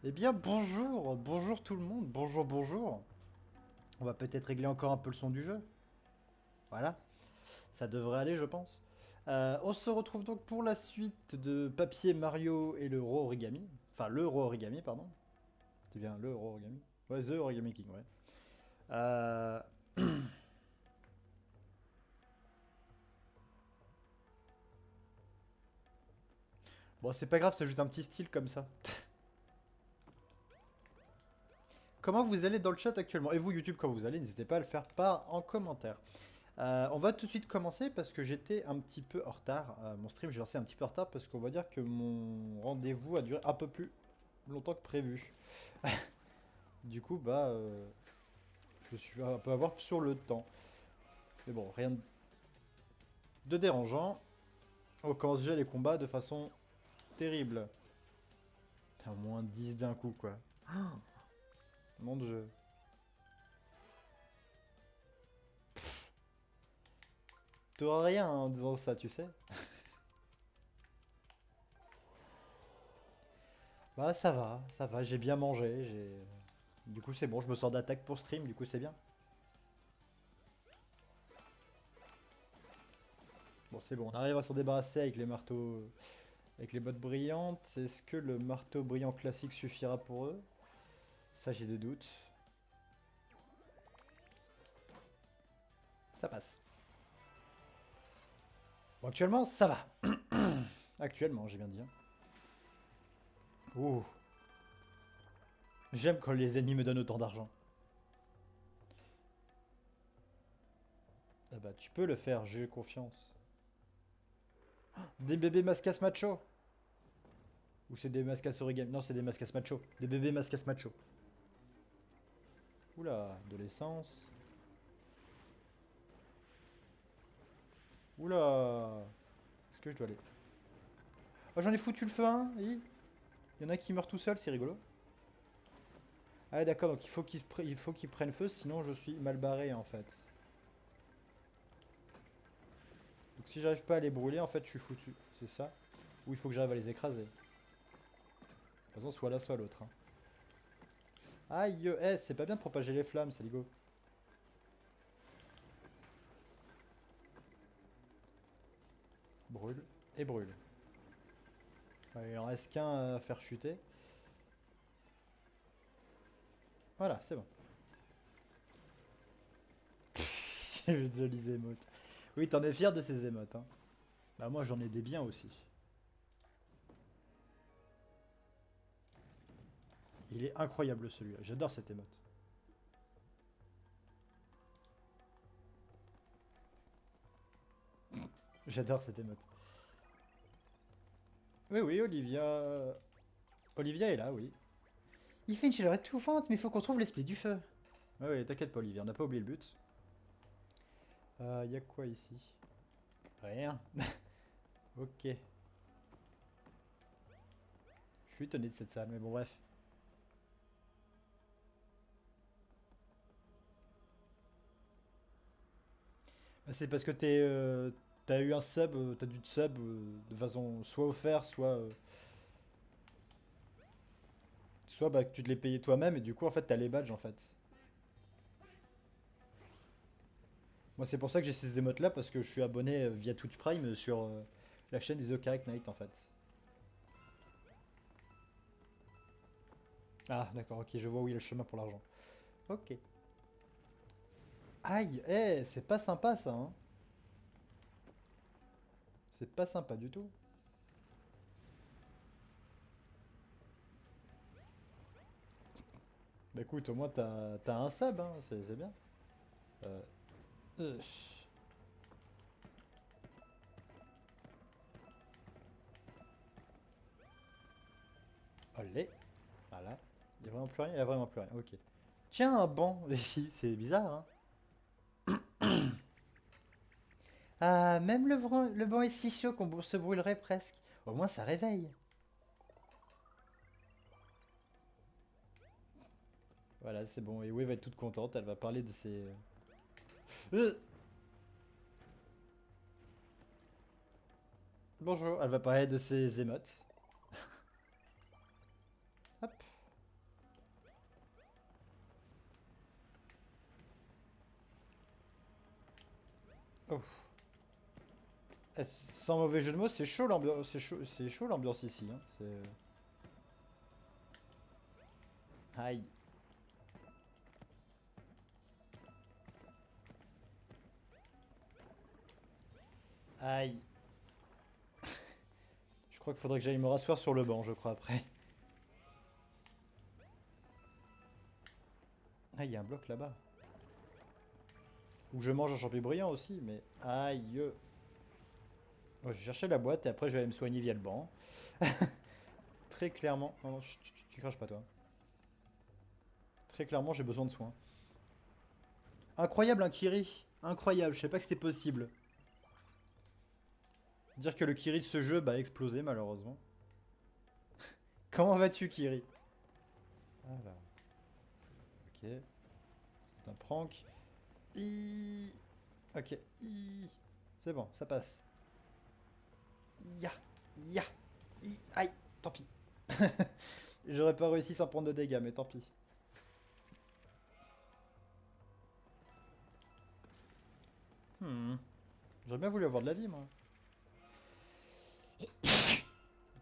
Eh bien, bonjour, bonjour tout le monde, bonjour, bonjour. On va peut-être régler encore un peu le son du jeu. Voilà, ça devrait aller, je pense. On se retrouve donc pour la suite de Papier Mario et le Roi Origami. Enfin, le Roi Origami, pardon. C'est bien le Roi Origami. Ouais, The Origami King, ouais. Euh, Bon, c'est pas grave, c'est juste un petit style comme ça. Comment vous allez dans le chat actuellement? Et vous, YouTube, comment vous allez? N'hésitez pas à le faire part en commentaire. On va tout de suite commencer parce que j'étais un petit peu en retard. Mon stream, j'ai lancé un petit peu en retard parce qu'on va dire que mon rendez-vous a duré un peu plus longtemps que prévu. Du coup, je suis un peu à voir sur le temps. Mais bon, rien de dérangeant. On commence déjà les combats de façon terrible. Putain, moins 10 d'un coup, quoi. Mon dieu. T'auras rien en disant ça, tu sais. Bah, ça va, j'ai bien mangé. Du coup, c'est bon, je me sors d'attaque pour stream, du coup, c'est bien. Bon, c'est bon, on arrive à s'en débarrasser avec les marteaux. Avec les bottes brillantes, est-ce que le marteau brillant classique suffira pour eux? Ça, j'ai des doutes. Ça passe. Bon, actuellement, ça va. Actuellement, j'ai bien dit. Hein. Ouh. J'aime quand les ennemis me donnent autant d'argent. Ah bah, tu peux le faire, j'ai confiance. Des bébés mascas macho. Ou c'est des mascas origami? Non, c'est des mascas macho. Des bébés mascas macho. Oula, de l'essence. Oula. Est-ce que je dois aller? Oh, j'en ai foutu le feu, hein. Il y en a qui meurent tout seul, c'est rigolo. Ah ouais, d'accord, donc il faut qu'ils prennent feu, sinon je suis mal barré en fait. Donc si j'arrive pas à les brûler, en fait, je suis foutu. C'est ça. Ou il faut que j'arrive à les écraser. De toute façon, soit l'un, soit l'autre. Hein. Aïe, c'est pas bien de propager les flammes, Saligo. Brûle et brûle. Allez, il en reste qu'un à faire chuter. Voilà, c'est bon. J'ai de jolies émotes. Oui, t'en es fier de ces émotes, hein. Bah moi, j'en ai des biens aussi. Il est incroyable celui-là. J'adore cette émote. J'adore cette émote. Oui, oui, Olivia... Olivia est là, oui. Il fait une chaleur étouffante, mais il faut qu'on trouve l'esprit du feu. Oui, oui, t'inquiète pas, Olivia, on n'a pas oublié le but. Y a quoi ici? Rien. Ok. Je suis étonné de cette salle, mais bon, bref. Bah, c'est parce que t'as eu un sub, t'as dû te sub de façon soit offert, soit bah, que tu te l'es payé toi-même, et du coup, en fait, t'as les badges, en fait. Moi, c'est pour ça que j'ai ces émotes là, parce que je suis abonné via Twitch Prime sur la chaîne des Ocarec Knight, en fait. Ah, d'accord, ok, je vois où il y a le chemin pour l'argent. Ok. Aïe, c'est pas sympa ça, hein. C'est pas sympa du tout. Bah écoute, au moins t'as un sub, hein, c'est bien. Euh, Uch. Olé. Voilà. Il y a vraiment plus rien, il y a vraiment plus rien. Ok. Tiens, un banc ici, c'est bizarre, hein. Ah, même le vent est si chaud qu'on se brûlerait presque. Au moins ça réveille. Voilà, c'est bon. Et Wei va être toute contente, elle va parler de ses... Bonjour, elle va parler de ses émotes. Hop. Oh. Sans mauvais jeu de mots, c'est chaud l'ambiance. C'est chaud l'ambiance ici. Hein. Aïe. Aïe. Je crois qu'il faudrait que j'aille me rasseoir sur le banc, je crois, après. Ah, il y a un bloc là-bas. Où je mange un champignon brillant aussi, mais... Aïe. Oh, je vais chercher la boîte et après je vais aller me soigner via le banc. Très clairement... Non, non, tu craches pas toi. Très clairement, j'ai besoin de soins. Incroyable un Kiri. Incroyable, je sais pas que c'était possible. Dire que le Kiri de ce jeu a explosé malheureusement. Comment vas-tu Kiri? Voilà. Ok. C'est un prank. Ok. C'est bon, ça passe. Ya. Ya. Aïe. Tant pis. J'aurais pas réussi sans prendre de dégâts, mais tant pis. J'aurais bien voulu avoir de la vie, moi.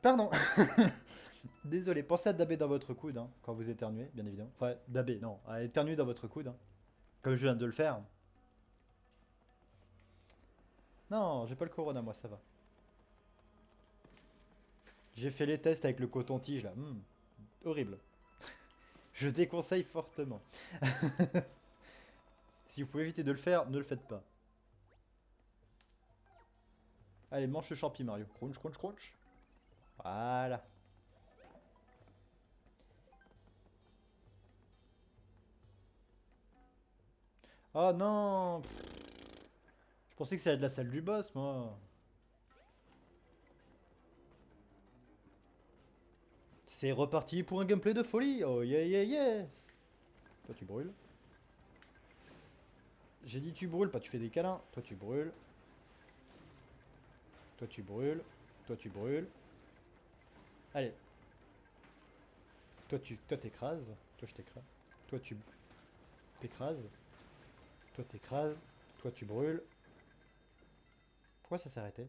Pardon. Désolé, pensez à daber dans votre coude hein, quand vous éternuez, bien évidemment. Enfin, daber, non, à éternuer dans votre coude. Hein, comme je viens de le faire. Non, j'ai pas le corona, moi, ça va. J'ai fait les tests avec le coton-tige, là. Horrible. Je déconseille fortement. Si vous pouvez éviter de le faire, ne le faites pas. Allez, mange le champi, Mario. Crunch, crunch, crunch. Voilà. Oh non. Je pensais que c'était de la salle du boss, moi. C'est reparti pour un gameplay de folie. Oh yeah yeah yes. Toi tu brûles. J'ai dit tu brûles, pas tu fais des câlins. Toi tu brûles. Toi tu brûles. Toi tu brûles. Allez. Toi t'écrases. Toi je t'écrase. Toi tu t'écrases. Toi t'écrases. Toi tu brûles. Pourquoi ça s'est arrêté?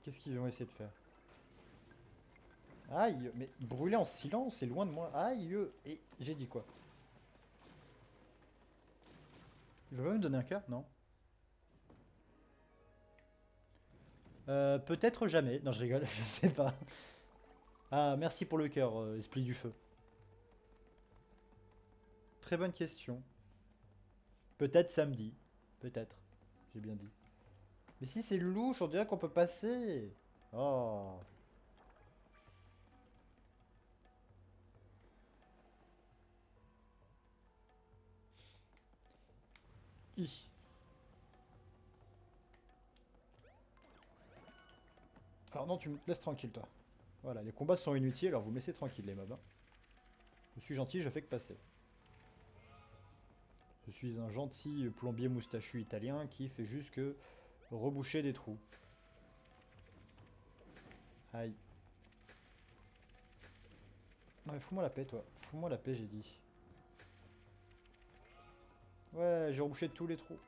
Qu'est-ce qu'ils vont essayer de faire? Aïe, mais brûler en silence, c'est loin de moi. Aïe, et j'ai dit quoi? Il va pas me donner un cœur? Non. Peut-être jamais. Non, je rigole, je sais pas. Ah, merci pour le cœur, esprit du feu. Très bonne question. Peut-être samedi. Peut-être. J'ai bien dit. Mais si c'est louche, on dirait qu'on peut passer. Oh. Hi. Alors non, tu me laisses tranquille, toi. Voilà, les combats sont inutiles, alors vous me laissez tranquille, les mobs. Hein. Je suis gentil, je fais que passer. Je suis un gentil plombier moustachu italien qui fait juste que reboucher des trous. Aïe. Non mais fous-moi la paix, toi. Fous-moi la paix, j'ai dit. Ouais, j'ai rebouché tous les trous.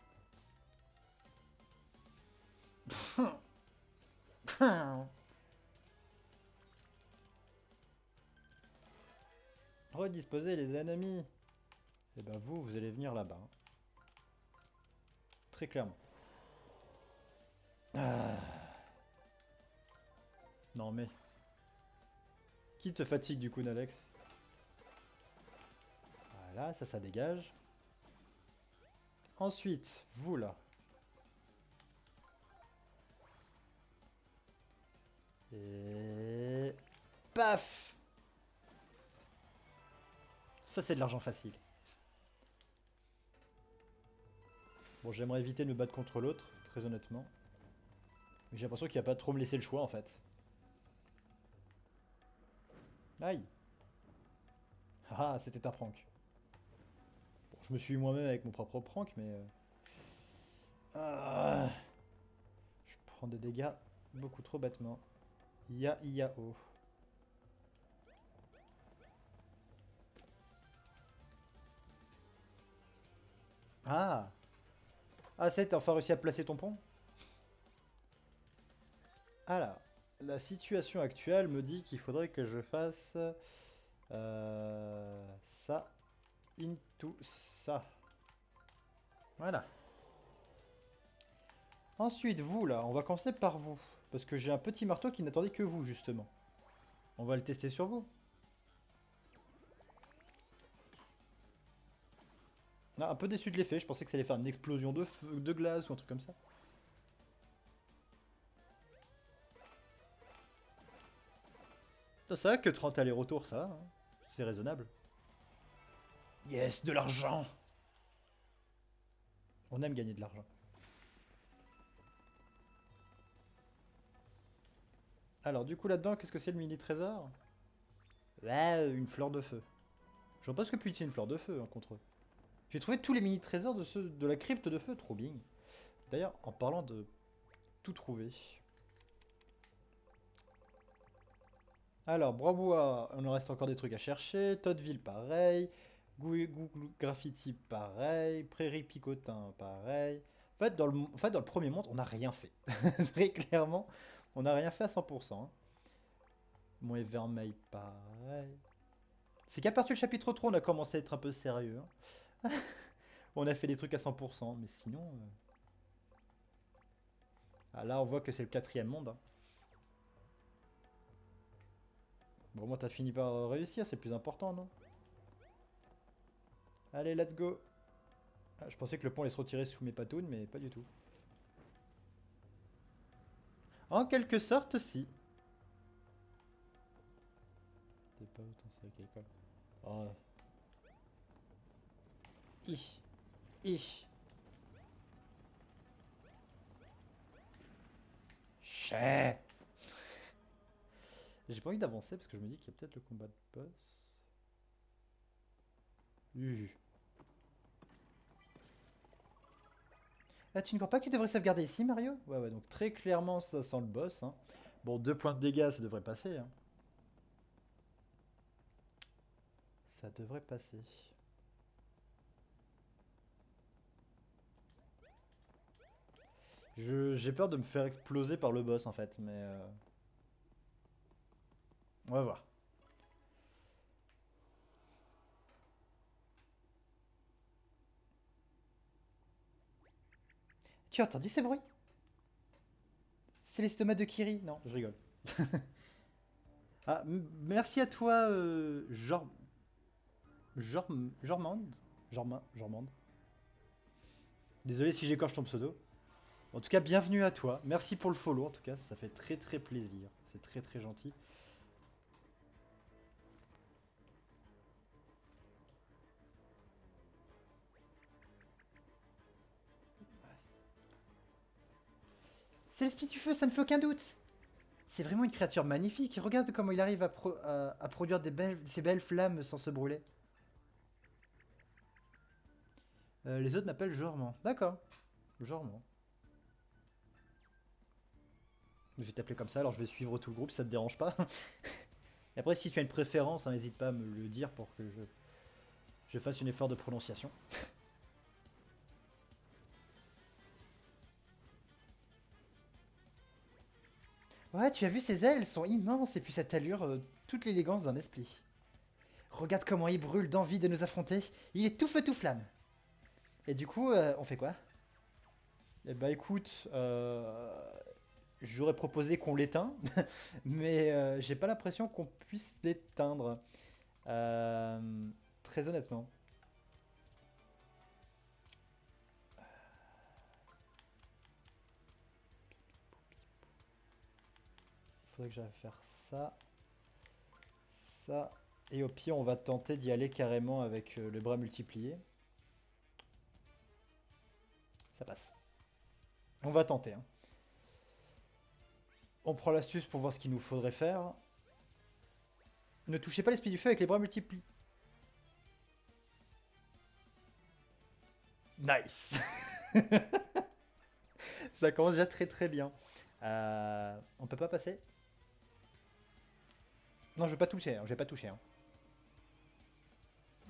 Redisposer les ennemis. Et ben vous, vous allez venir là-bas. Hein. Très clairement. Ah. Non mais... Qui te fatigue du coup, Nalex? Voilà, ça dégage. Ensuite, vous là. Et... Paf! Ça c'est de l'argent facile. Bon, j'aimerais éviter de me battre contre l'autre, très honnêtement. Mais j'ai l'impression qu'il va pas trop me laisser le choix en fait. Aïe! Ah, c'était un prank. Bon, je me suis eu moi-même avec mon propre prank, mais... Ah, je prends des dégâts beaucoup trop bêtement. Iao. Ah! Ah, c'est, t'as enfin réussi à placer ton pont? Alors, la situation actuelle me dit qu'il faudrait que je fasse ça into ça. Voilà. Ensuite, vous là, on va commencer par vous. Parce que j'ai un petit marteau qui n'attendait que vous, justement. On va le tester sur vous. Ah, un peu déçu de l'effet, je pensais que ça allait faire une explosion de feu, de glace ou un truc comme ça. C'est vrai que 30 allers-retours, ça va, hein. C'est raisonnable. Yes, de l'argent! On aime gagner de l'argent. Alors, du coup, là-dedans, qu'est-ce que c'est le mini-trésor? Ouais, une fleur de feu. Je vois pas ce que peut utiliser une fleur de feu hein, contre eux. J'ai trouvé tous les mini-trésors de la crypte de feu, trop bien. D'ailleurs, en parlant de tout trouver. Alors, Brabois, on en reste encore des trucs à chercher. Toddville, pareil. Google Graffiti, pareil. Prairie Picotin, pareil. En fait, dans le premier monde, on n'a rien fait. Très clairement, on n'a rien fait à 100%. Hein. Mon Evermeil, pareil. C'est qu'à partir du chapitre 3, on a commencé à être un peu sérieux. Hein. On a fait des trucs à 100%, mais sinon... Ah, là, on voit que c'est le quatrième monde. Hein. Bon, moi, t'as fini par réussir, c'est le plus important, non? Allez, let's go. Ah, je pensais que le pont allait se retirer sous mes patounes, mais pas du tout. En quelque sorte, si. T'es pas autant ça qu'à l'école. Oh. Ich. Ich. Chais. J'ai pas envie d'avancer parce que je me dis qu'il y a peut-être le combat de boss. Uh. Ah, tu ne crois pas que tu devrais sauvegarder ici, Mario? Ouais, ouais, donc très clairement, ça sent le boss. Hein. Bon, 2 points de dégâts, ça devrait passer. Hein. Ça devrait passer. J'ai peur de me faire exploser par le boss, en fait, mais... On va voir. Tu as entendu ces bruits? C'est l'estomac de Kiri. Non, je rigole. Ah, merci à toi, Jormande. Jormande. Désolé si j'écorche ton pseudo. En tout cas, bienvenue à toi. Merci pour le follow, en tout cas. Ça fait très très plaisir. C'est très très gentil. C'est l'esprit du feu, ça ne fait aucun doute. C'est vraiment une créature magnifique. Regarde comment il arrive à produire ces belles flammes sans se brûler. Les autres m'appellent Jormand. D'accord. Jormand. Je vais t'appeler comme ça, alors je vais suivre tout le groupe, ça te dérange pas. Et après, si tu as une préférence, hein, n'hésite pas à me le dire pour que je fasse un effort de prononciation. Ouais, tu as vu ses ailes, elles sont immenses et puis cette allure, toute l'élégance d'un esprit. Regarde comment il brûle d'envie de nous affronter. Il est tout feu tout flamme. Et du coup, on fait quoi? Eh bah écoute, j'aurais proposé qu'on l'éteint, mais j'ai pas l'impression qu'on puisse l'éteindre. Euh, Très honnêtement. Faudrait que j'aille faire ça, ça, et au pire on va tenter d'y aller carrément avec le bras multiplié. Ça passe. On va tenter. Hein. On prend l'astuce pour voir ce qu'il nous faudrait faire. Ne touchez pas l'esprit du feu avec les bras multipliés. Nice. Ça commence déjà très très bien. On peut pas passer? Non, je vais pas toucher, hein, je vais pas toucher. Hein.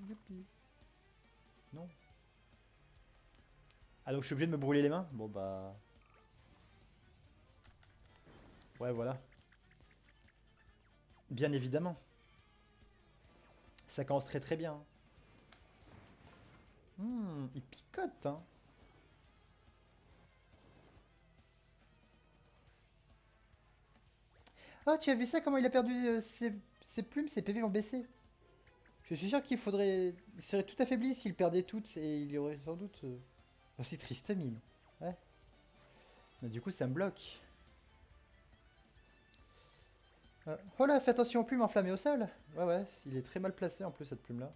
Youpi. Non. Ah, donc je suis obligé de me brûler les mains? Bon, bah... Ouais, voilà. Bien évidemment. Ça commence très très bien. Il picote, hein. Ah, tu as vu ça, comment il a perdu ses plumes, ses PV vont baisser. Je suis sûr qu'il faudrait... Il serait tout affaibli s'il perdait toutes, et il y aurait sans doute... Aussi triste mine. Ouais. Mais du coup, ça me bloque. Oh là, fais attention aux plumes enflammées au sol. Ouais, ouais, il est très mal placé en plus, cette plume-là.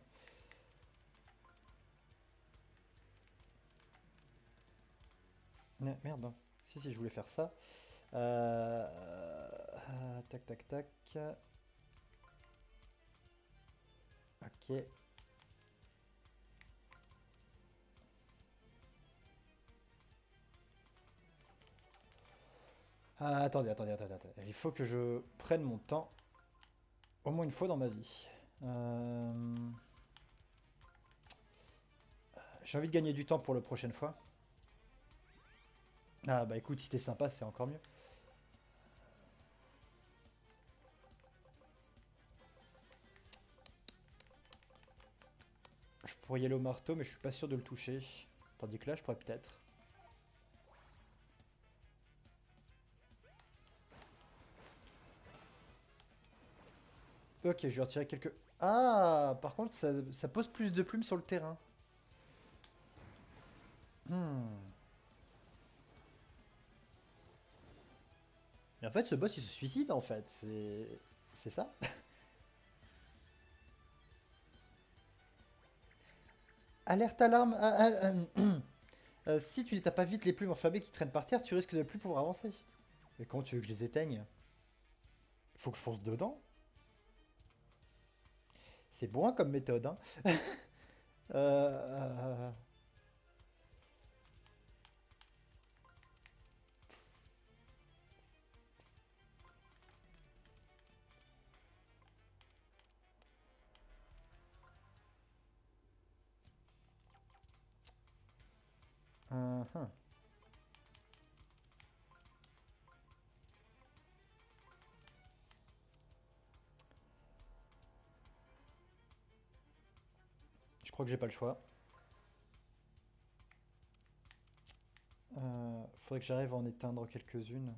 Merde. Hein. Si, si, je voulais faire ça. Tac, tac, tac. Ok. Attendez. Il faut que je prenne mon temps. Au moins une fois dans ma vie. J'ai envie de gagner du temps pour la prochaine fois. Ah bah écoute, si t'es sympa, c'est encore mieux. Je pourrais y aller au marteau, mais je suis pas sûr de le toucher. Tandis que là, je pourrais peut-être. Ok, je vais retirer quelques... Ah, par contre, ça pose plus de plumes sur le terrain. Hmm. Mais en fait, ce boss, il se suicide, en fait. C'est ça? Alerte alarme. Si tu n'étapes pas vite les plumes enflammées qui traînent par terre, tu risques de ne plus pouvoir avancer. Mais comment tu veux que je les éteigne? Faut que je fonce dedans? C'est bon comme méthode, hein. euh... uh-huh. Je crois que j'ai pas le choix. Faudrait que j'arrive à en éteindre quelques-unes.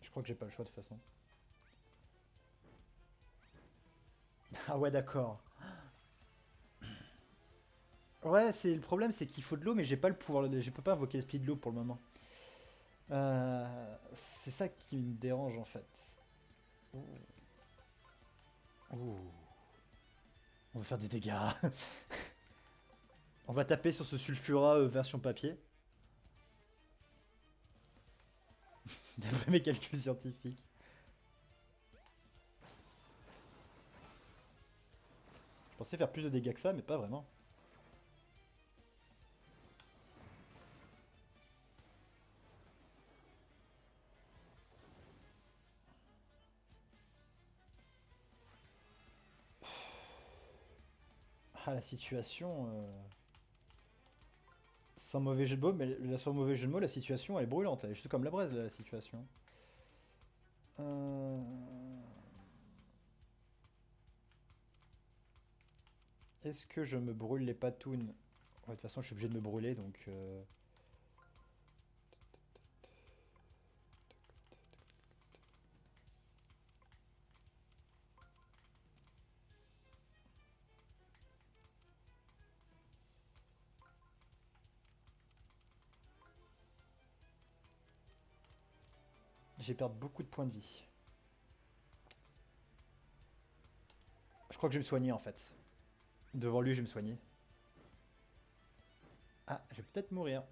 Je crois que j'ai pas le choix de toute façon. Ah ouais, d'accord. Ouais, c'est le problème, c'est qu'il faut de l'eau, mais j'ai pas le pouvoir, je peux pas invoquer l'esprit de l'eau pour le moment. C'est ça qui me dérange en fait. Ouh. Ouh. On va faire des dégâts. On va taper sur ce sulfura version papier. D'après mes calculs scientifiques. Je pensais faire plus de dégâts que ça, mais pas vraiment. Ah, la situation... Sans mauvais jeu de mots, mais sans mauvais jeu de mots, la situation elle est brûlante. Elle est juste comme la braise, la situation. Euh... Est-ce que je me brûle les patounes? Ouais, de toute façon, je suis obligé de me brûler, donc... J'ai perdu beaucoup de points de vie. Je crois que je vais me soigner, en fait. Devant lui, je vais me soigner. Ah, je vais peut-être mourir.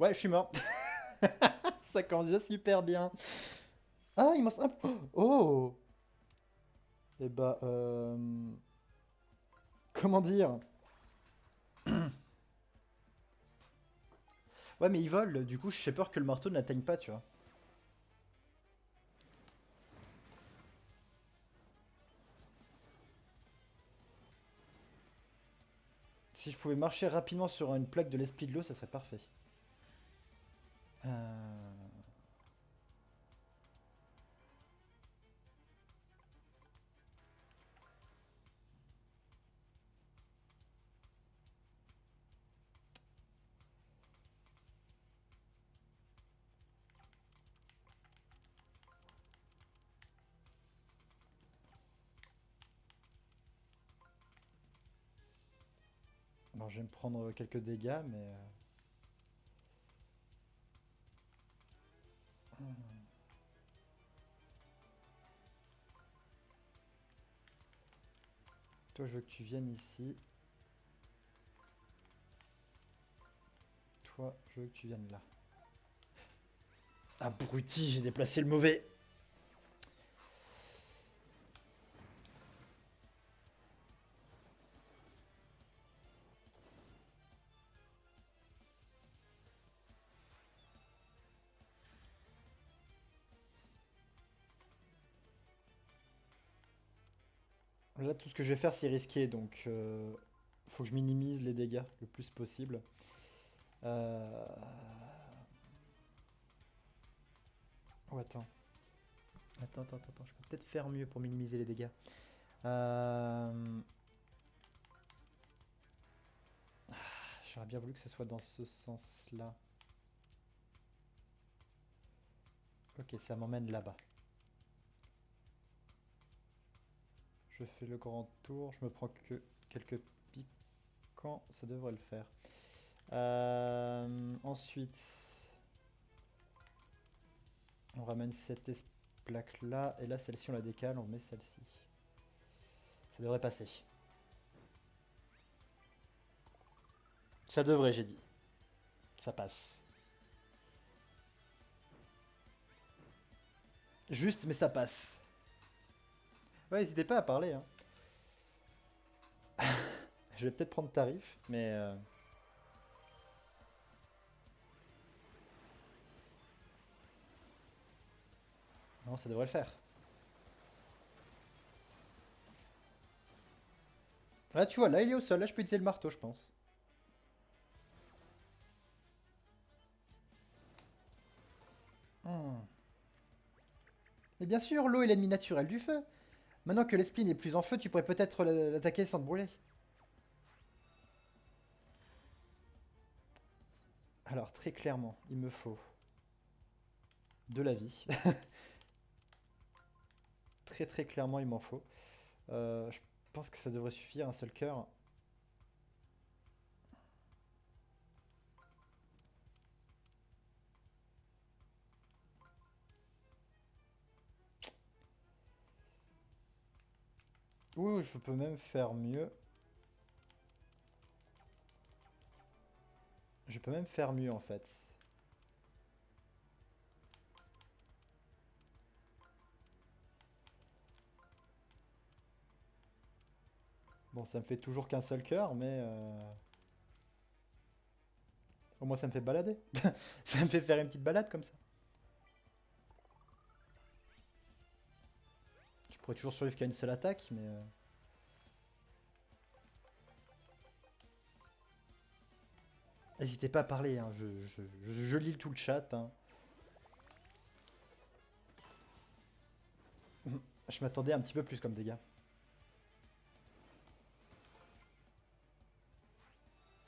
Ouais, je suis mort. Ça commence déjà super bien. Ah, il m'en... Oh! Eh bah, Comment dire? Ouais, mais ils volent, du coup, j'ai peur que le marteau ne l'atteigne pas, tu vois. Si je pouvais marcher rapidement sur une plaque de l'esprit de l'eau, ça serait parfait. Euh... Bon, je vais me prendre quelques dégâts, mais... Toi, je veux que tu viennes ici. Toi, je veux que tu viennes là. Abruti, j'ai déplacé le mauvais. Là, tout ce que je vais faire, c'est risqué, donc faut que je minimise les dégâts le plus possible. Euh... Oh, attends. Attends. Je peux peut-être faire mieux pour minimiser les dégâts. Euh... J'aurais bien voulu que ce soit dans ce sens-là. Ok, ça m'emmène là-bas. Je fais le grand tour, je me prends que quelques piquants, ça devrait le faire. Ensuite, on ramène cette plaque là, et là celle-ci on la décale, on met celle-ci. Ça devrait passer. Ça devrait, j'ai dit. Ça passe. Juste, mais ça passe. Ouais, n'hésitez pas à parler. Hein. Je vais peut-être prendre tarif, mais... Non, ça devrait le faire. Là, tu vois, là, il est au sol. Là, je peux utiliser le marteau, je pense. Hmm. Et bien sûr, l'eau est l'ennemi naturel du feu. Maintenant que l'esprit n'est plus en feu, tu pourrais peut-être l'attaquer sans te brûler. Alors, très clairement, il me faut de la vie. Très clairement, il m'en faut. Je pense que ça devrait suffire, un seul cœur. Ouh, je peux même faire mieux. Je peux même faire mieux, en fait. Bon, ça me fait toujours qu'un seul cœur, mais... Au moins, ça me fait balader. Ça me fait faire une petite balade, comme ça. Je pourrais toujours survivre qu'à une seule attaque, mais... N'hésitez pas à parler, hein. Je lis tout le chat. Hein. Je m'attendais un petit peu plus comme dégâts.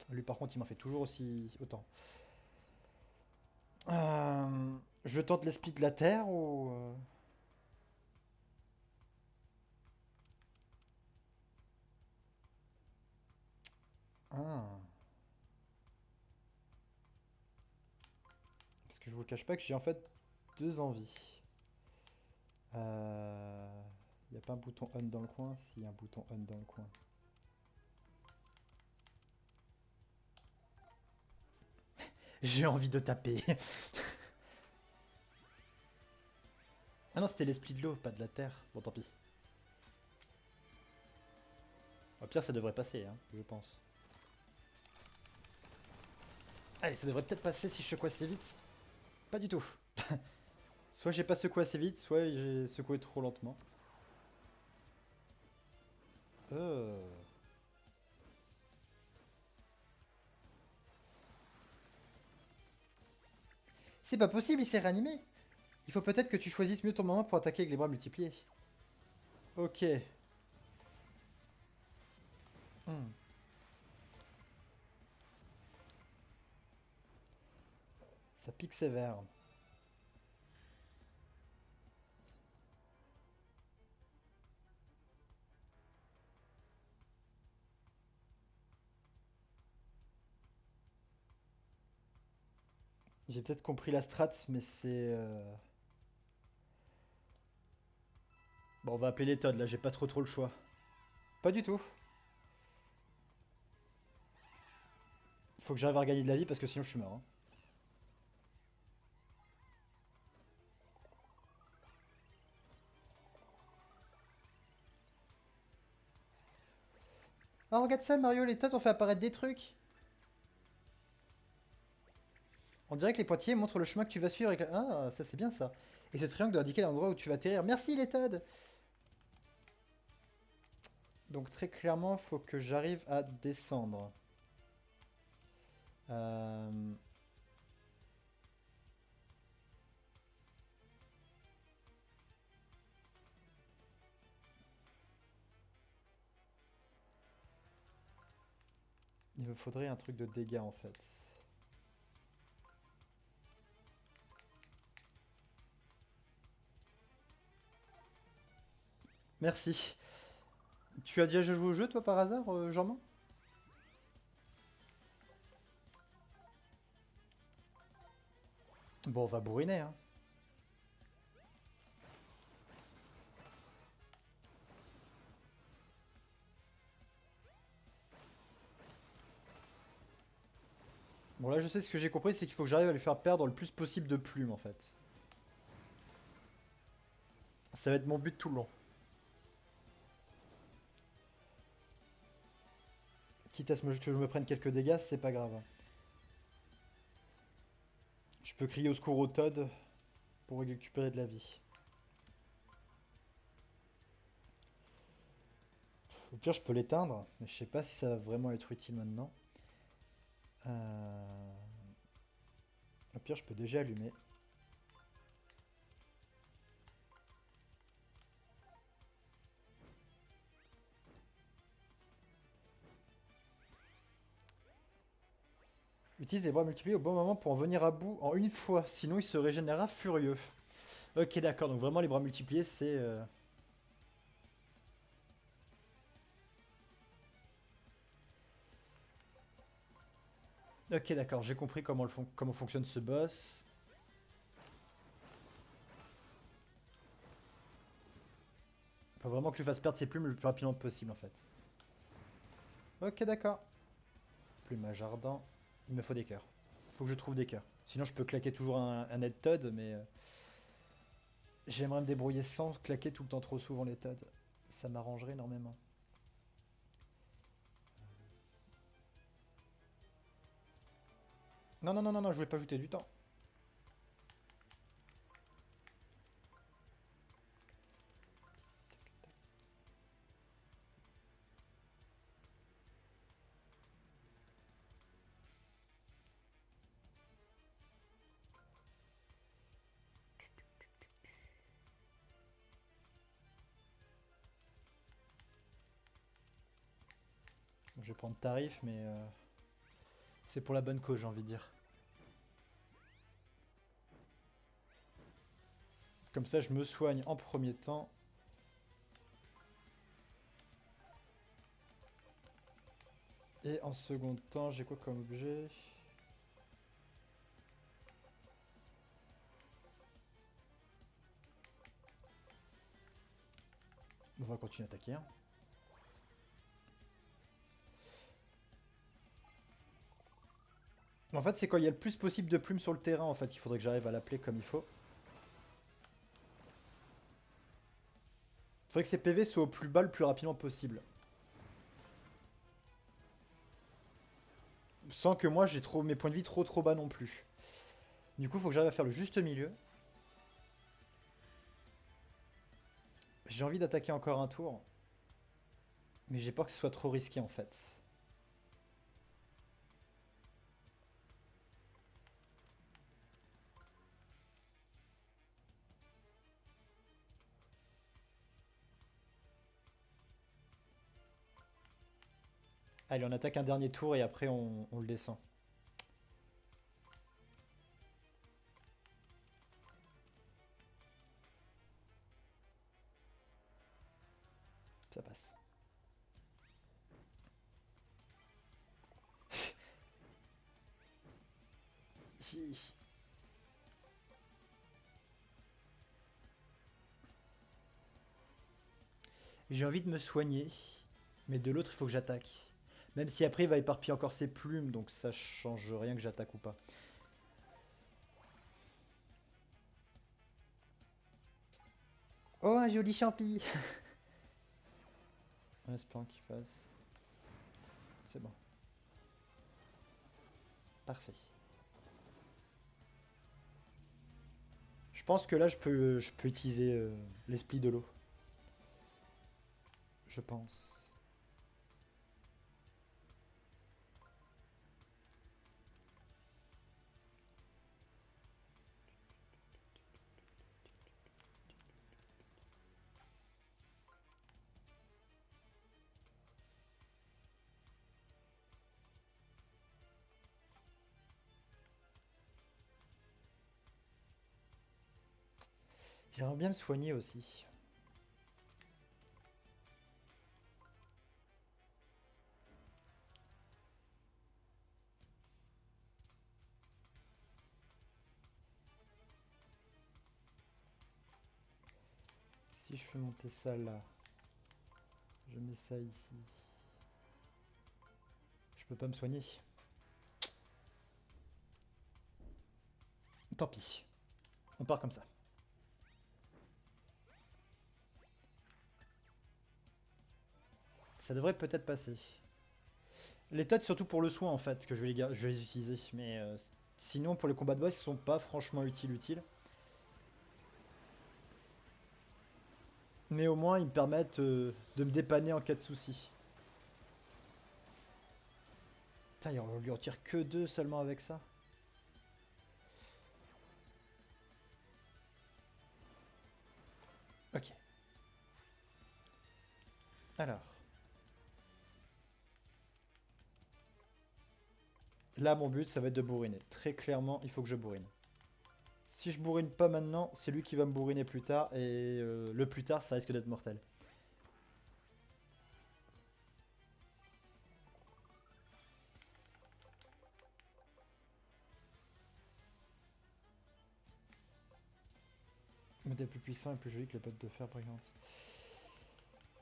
Lui, par contre, il m'en fait toujours aussi autant. Je tente l'esprit de la terre ou... Ah. Parce que je vous le cache pas que j'ai en fait deux envies. Il n'y a pas un bouton on dans le coin? Si, y a un bouton on dans le coin. J'ai envie de taper. Ah non, c'était l'esprit de l'eau, pas de la terre. Bon, tant pis. Au pire, ça devrait passer, hein, je pense. Allez, ça devrait peut-être passer si je secoue assez vite. Pas du tout. Soit j'ai pas secoué assez vite, soit j'ai secoué trop lentement. Euh... C'est pas possible, il s'est réanimé. Il faut peut-être que tu choisisses mieux ton moment pour attaquer avec les bras multipliés. Ok. Hmm. Ça pique sévère. J'ai peut-être compris la strat, mais c'est... Bon, on va appeler les Todd, là, j'ai pas trop le choix. Pas du tout. Faut que j'arrive à regagner de la vie parce que sinon je suis mort, hein. Ah, regarde ça, Mario, les Todd ont fait apparaître des trucs. On dirait que les pointillés montrent le chemin que tu vas suivre. Ah, ça c'est bien ça. Et ce triangle doit indiquer l'endroit où tu vas atterrir. Merci les Todd. Donc très clairement, faut que j'arrive à descendre. Euh... Il me faudrait un truc de dégâts en fait. Merci. Tu as déjà joué au jeu toi par hasard, Jean-Man? Bon, on va bourriner, hein. Bon là je sais ce que j'ai compris, c'est qu'il faut que j'arrive à lui faire perdre le plus possible de plumes en fait. Ça va être mon but tout le long. Quitte à ce que je me prenne quelques dégâts, c'est pas grave. Je peux crier au secours au Todd pour récupérer de la vie. Au pire, je peux l'éteindre, mais je sais pas si ça va vraiment être utile maintenant. Euh, Au pire, je peux déjà allumer. Utilise les bras multipliés au bon moment pour en venir à bout en une fois, sinon il se régénérera furieux. Ok, d'accord, donc vraiment les bras multipliés, c'est... Ok, d'accord, j'ai compris comment fonctionne ce boss. Faut vraiment que je lui fasse perdre ses plumes le plus rapidement possible en fait. Ok, d'accord. Plumage ardent. Il me faut des cœurs. Faut que je trouve des cœurs. Sinon, je peux claquer toujours un Head Todd, mais j'aimerais me débrouiller sans claquer tout le temps trop souvent les Todd. Ça m'arrangerait énormément. Non, non, non, non, non, je voulais pas ajouter du temps. Bon, je vais prendre tarif, mais c'est pour la bonne cause, j'ai envie de dire. Comme ça, je me soigne en premier temps. Et en second temps, j'ai quoi comme objet? On va continuer à attaquer, hein. En fait, c'est quand il y a le plus possible de plumes sur le terrain, en fait, qu'il faudrait que j'arrive à l'appeler comme il faut. Il faudrait que ces PV soient au plus bas le plus rapidement possible. Sans que moi j'ai trop mes points de vie trop bas non plus. Du coup, faut que j'arrive à faire le juste milieu. J'ai envie d'attaquer encore un tour. Mais j'ai peur que ce soit trop risqué en fait. Allez, on attaque un dernier tour et après on le descend. Ça passe. J'ai envie de me soigner. Mais de l'autre, il faut que j'attaque. Même si après, il va éparpiller encore ses plumes, donc ça change rien que j'attaque ou pas. Oh, un joli champi. En espérant qu'il fasse. C'est bon. Parfait. Je pense que là, je peux utiliser l'esprit de l'eau. Je pense. J'aimerais bien me soigner aussi. Si je fais monter ça là, je mets ça ici. Je peux pas me soigner. Tant pis. On part comme ça. Ça devrait peut-être passer. Les tots surtout pour le soin en fait que je vais les utiliser. Mais sinon pour les combats de boss ils sont pas franchement utiles. Mais au moins ils me permettent de me dépanner en cas de soucis. Putain, on lui en tire que deux seulement avec ça. Ok. Alors. Là mon but ça va être de bourriner. Très clairement il faut que je bourrine. Si je bourrine pas maintenant, c'est lui qui va me bourriner plus tard. Et le plus tard ça risque d'être mortel. Modèle plus puissant et plus joli que les bottes de fer brillantes.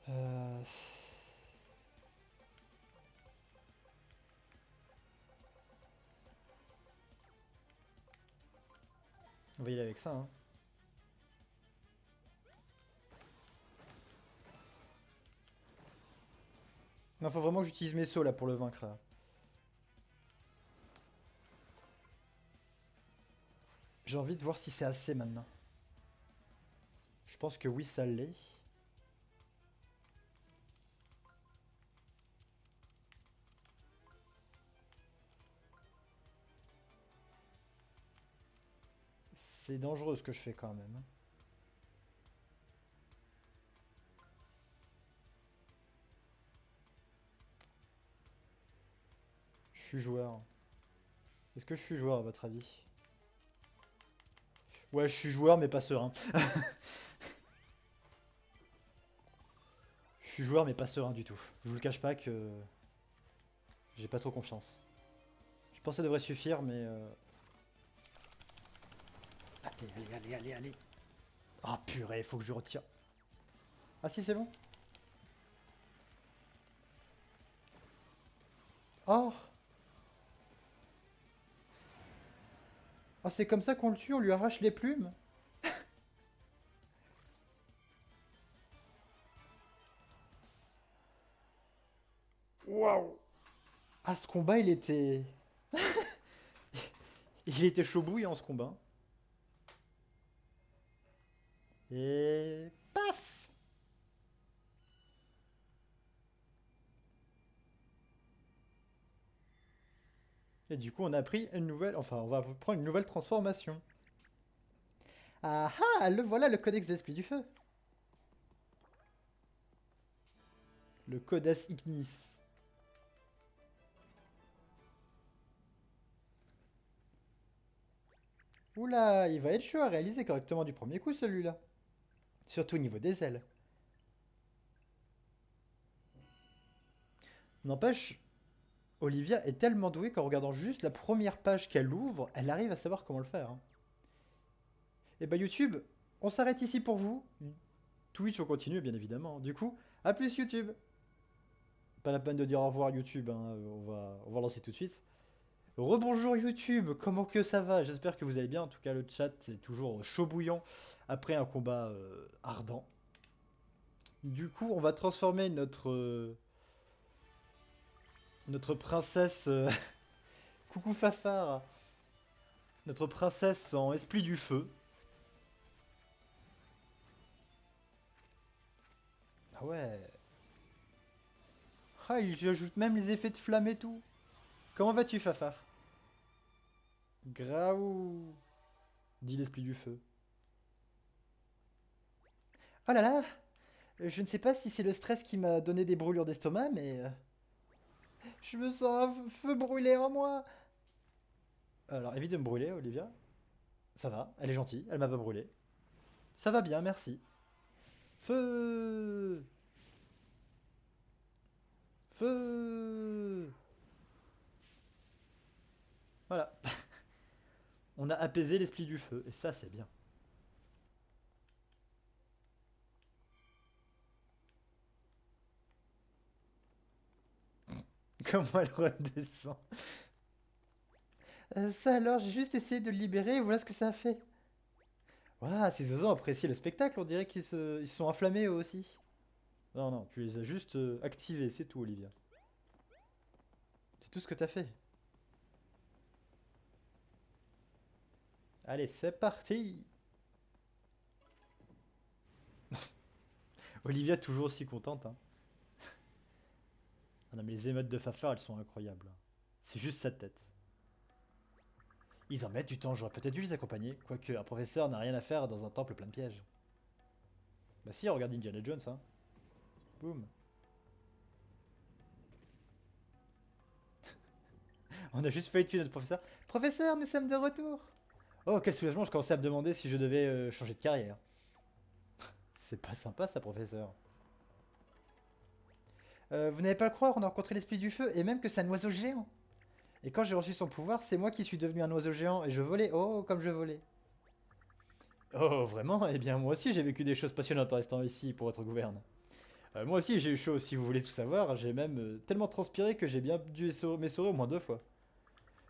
Euh... On va y aller avec ça. Hein. Non, faut vraiment que j'utilise mes sauts là pour le vaincre là. J'ai envie de voir si c'est assez maintenant. Je pense que oui, ça l'est. C'est dangereux ce que je fais quand même. Hein. Je suis joueur. Est-ce que je suis joueur à votre avis? Ouais, je suis joueur mais pas serein. Je suis joueur mais pas serein du tout. Je vous le cache pas que j'ai pas trop confiance. Je pense que ça devrait suffire mais... Allez. Ah purée, faut que je retire. Ah si, c'est bon. Oh. Ah, c'est comme ça qu'on le tue, on lui arrache les plumes. Waouh. Ah, ce combat, il était... Il était chaud bouillant, ce combat. Et... Paf! Et du coup, on a pris une nouvelle... Enfin, on va prendre une nouvelle transformation. Ah ah, le voilà le codex de l'esprit du feu. Le codex ignis. Oula, il va être chaud à réaliser correctement du premier coup, celui-là. Surtout au niveau des ailes. N'empêche, Olivia est tellement douée qu'en regardant juste la première page qu'elle ouvre, elle arrive à savoir comment le faire. Hein. Et bah YouTube, on s'arrête ici pour vous. Twitch, on continue bien évidemment. Du coup, à plus YouTube. Pas la peine de dire au revoir YouTube, hein. On va lancer tout de suite. Rebonjour YouTube, comment que ça va? J'espère que vous allez bien. En tout cas, le chat est toujours chaud bouillant après un combat ardent. Du coup, on va transformer notre princesse Coucou Fafard, notre princesse en esprit du feu. Ah ouais. Ah, il ajoute même les effets de flamme et tout. Comment vas-tu Fafard? Graou, dit l'esprit du feu. Oh là là, je ne sais pas si c'est le stress qui m'a donné des brûlures d'estomac, mais je me sens un feu brûlé en moi. Alors, évite de me brûler, Olivia. Ça va, elle est gentille, elle m'a pas brûlé. Ça va bien, merci. Feu! Feu! Voilà. On a apaisé l'esprit du feu, et ça, c'est bien. Comment elle redescend? Ça alors, j'ai juste essayé de le libérer, et voilà ce que ça a fait. Waouh, ces oiseaux apprécient le spectacle, on dirait ils se sont enflammés eux aussi. Non, non, tu les as juste activés, c'est tout, Olivia. C'est tout ce que t'as fait. Allez, c'est parti! Olivia toujours aussi contente, hein. Ah non, mais les émeutes de Fafard, elles sont incroyables. C'est juste sa tête. Ils en mettent du temps, j'aurais peut-être dû les accompagner. Quoique, un professeur n'a rien à faire dans un temple plein de pièges. Bah si, regarde Indiana Jones, hein. Boum. On a juste failli tuer notre professeur. Professeur, nous sommes de retour! Oh, quel soulagement, je commençais à me demander si je devais changer de carrière. C'est pas sympa ça, professeur. Vous n'allez pas le croire, on a rencontré l'esprit du feu, et même que c'est un oiseau géant. Et quand j'ai reçu son pouvoir, c'est moi qui suis devenu un oiseau géant, et je volais, oh, comme je volais. Oh, vraiment? Eh bien, moi aussi, j'ai vécu des choses passionnantes en restant ici pour votre gouverne. Moi aussi, j'ai eu chaud, si vous voulez tout savoir. J'ai même tellement transpiré que j'ai bien dû m'essorer au moins 2 fois.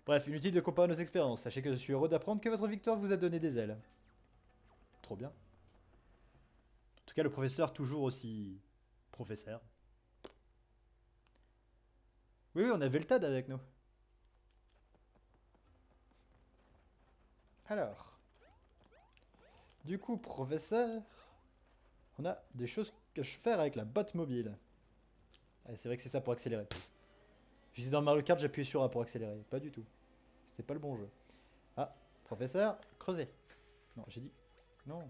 Bref, inutile de comparer nos expériences. Sachez que je suis heureux d'apprendre que votre victoire vous a donné des ailes. Trop bien. En tout cas, le professeur, toujours aussi... professeur. Oui, oui, on avait le TAD avec nous. Alors, du coup, professeur, on a des choses que je faire avec la botte mobile. Ah, c'est vrai que c'est ça pour accélérer. J'étais dans Mario Kart, j'appuie sur A pour accélérer. Pas du tout. C'était pas le bon jeu. Ah, professeur, creuser. Non, j'ai dit... Non.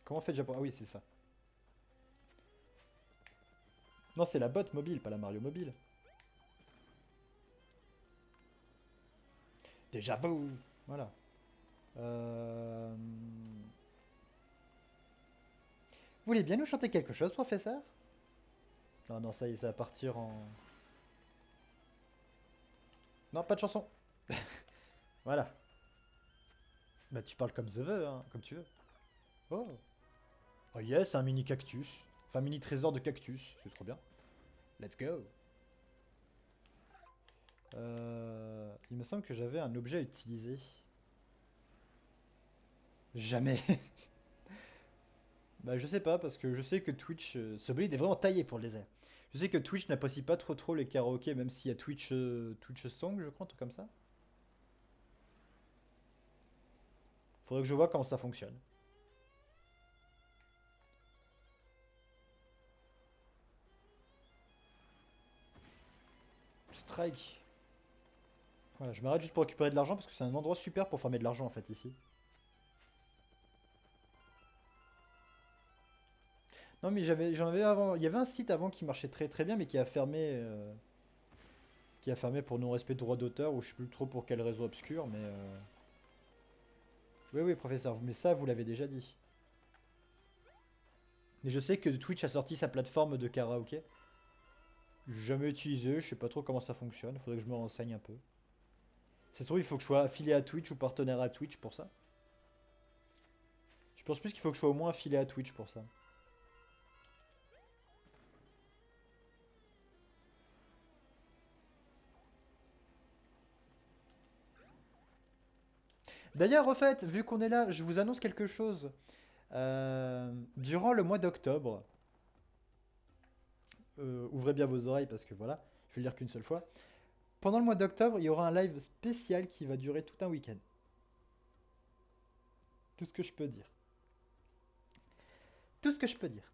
Comment on fait déjà pour... Ah oui, c'est ça. Non, c'est la botte mobile, pas la Mario mobile. Déjà vous. Voilà. Vous voulez bien nous chanter quelque chose, professeur? Non, non, ça y est, ça va partir en... Non, pas de chanson. Voilà. Bah, tu parles comme The veux, hein, comme tu veux. Oh. Oh yes, un mini cactus. Enfin, mini trésor de cactus. C'est trop bien. Let's go. Il me semble que j'avais un objet à utiliser. Jamais. Bah, je sais pas, parce que je sais que Twitch, ce bolide est vraiment taillé pour le désert. Je sais que Twitch n'apprécie pas trop les karaokés, même s'il y a Twitch Song, je crois, un truc comme ça. Faudrait que je vois comment ça fonctionne. Strike. Voilà, je m'arrête juste pour récupérer de l'argent parce que c'est un endroit super pour farmer de l'argent en fait ici. Non mais j'en avais avant, il y avait un site avant qui marchait très bien mais qui a fermé pour non-respect de droit d'auteur ou je sais plus trop pour quel réseau obscur mais oui oui professeur, mais ça vous l'avez déjà dit. Et je sais que Twitch a sorti sa plateforme de karaoké. J'ai jamais utilisé, je sais pas trop comment ça fonctionne, faudrait que je me renseigne un peu. C'est sûr, il faut que je sois affilié à Twitch ou partenaire à Twitch pour ça. Je pense plus qu'il faut que je sois au moins affilié à Twitch pour ça. D'ailleurs, au fait, vu qu'on est là, je vous annonce quelque chose. Durant le mois d'octobre, ouvrez bien vos oreilles parce que voilà, je vais le dire qu'une seule fois. Pendant le mois d'octobre, il y aura un live spécial qui va durer tout un week-end. Tout ce que je peux dire. Tout ce que je peux dire.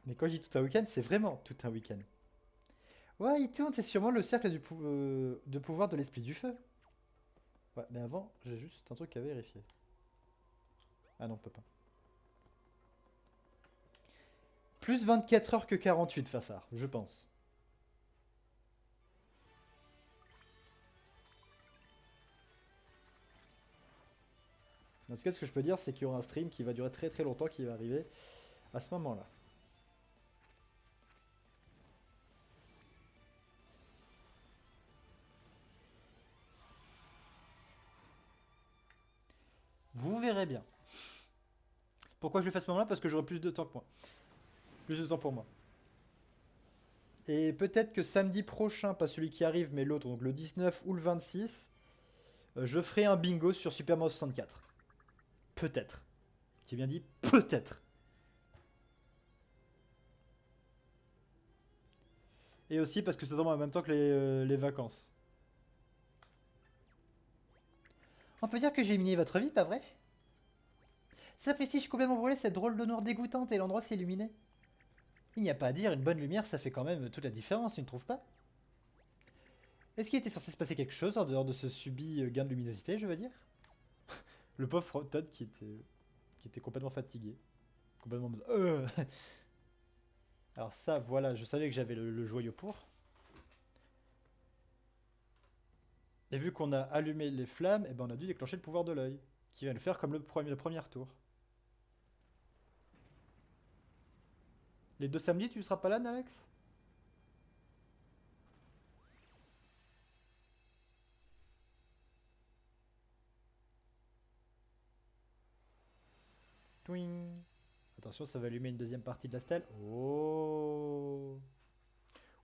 Mais quand je dis tout un week-end, c'est vraiment tout un week-end. Ouais, il tourne, c'est sûrement le cercle de pouvoir de l'esprit du feu. Ouais, mais avant, j'ai juste un truc à vérifier. Ah non, on peut pas. Plus 24 heures que 48, Fafard, je pense. En tout cas, ce que je peux dire, c'est qu'il y aura un stream qui va durer très longtemps, qui va arriver à ce moment-là. Vous verrez bien. Pourquoi je le fais à ce moment-là? Parce que j'aurai plus de temps que moi. Plus de temps pour moi. Et peut-être que samedi prochain, pas celui qui arrive, mais l'autre, donc le 19 ou le 26, je ferai un bingo sur Super Mario 64. Peut-être. J'ai bien dit peut-être. Et aussi parce que ça tombe en même temps que les vacances. On peut dire que j'ai éliminé votre vie, pas vrai? Sapristi, je suis complètement brûlé, cette drôle de noir dégoûtante et l'endroit s'est illuminé. Il n'y a pas à dire, une bonne lumière, ça fait quand même toute la différence, tu ne trouves pas? Est-ce qu'il était censé se passer quelque chose en dehors de ce subit gain de luminosité, je veux dire? Le pauvre Todd qui était complètement fatigué. Complètement en mode, Alors ça, voilà, je savais que j'avais le joyau pour. Et vu qu'on a allumé les flammes, eh ben on a dû déclencher le pouvoir de l'œil. Qui va le faire comme le premier tour. Les deux samedis, tu seras pas là, Alex? Twing. Attention, ça va allumer une deuxième partie de la stèle. Oh.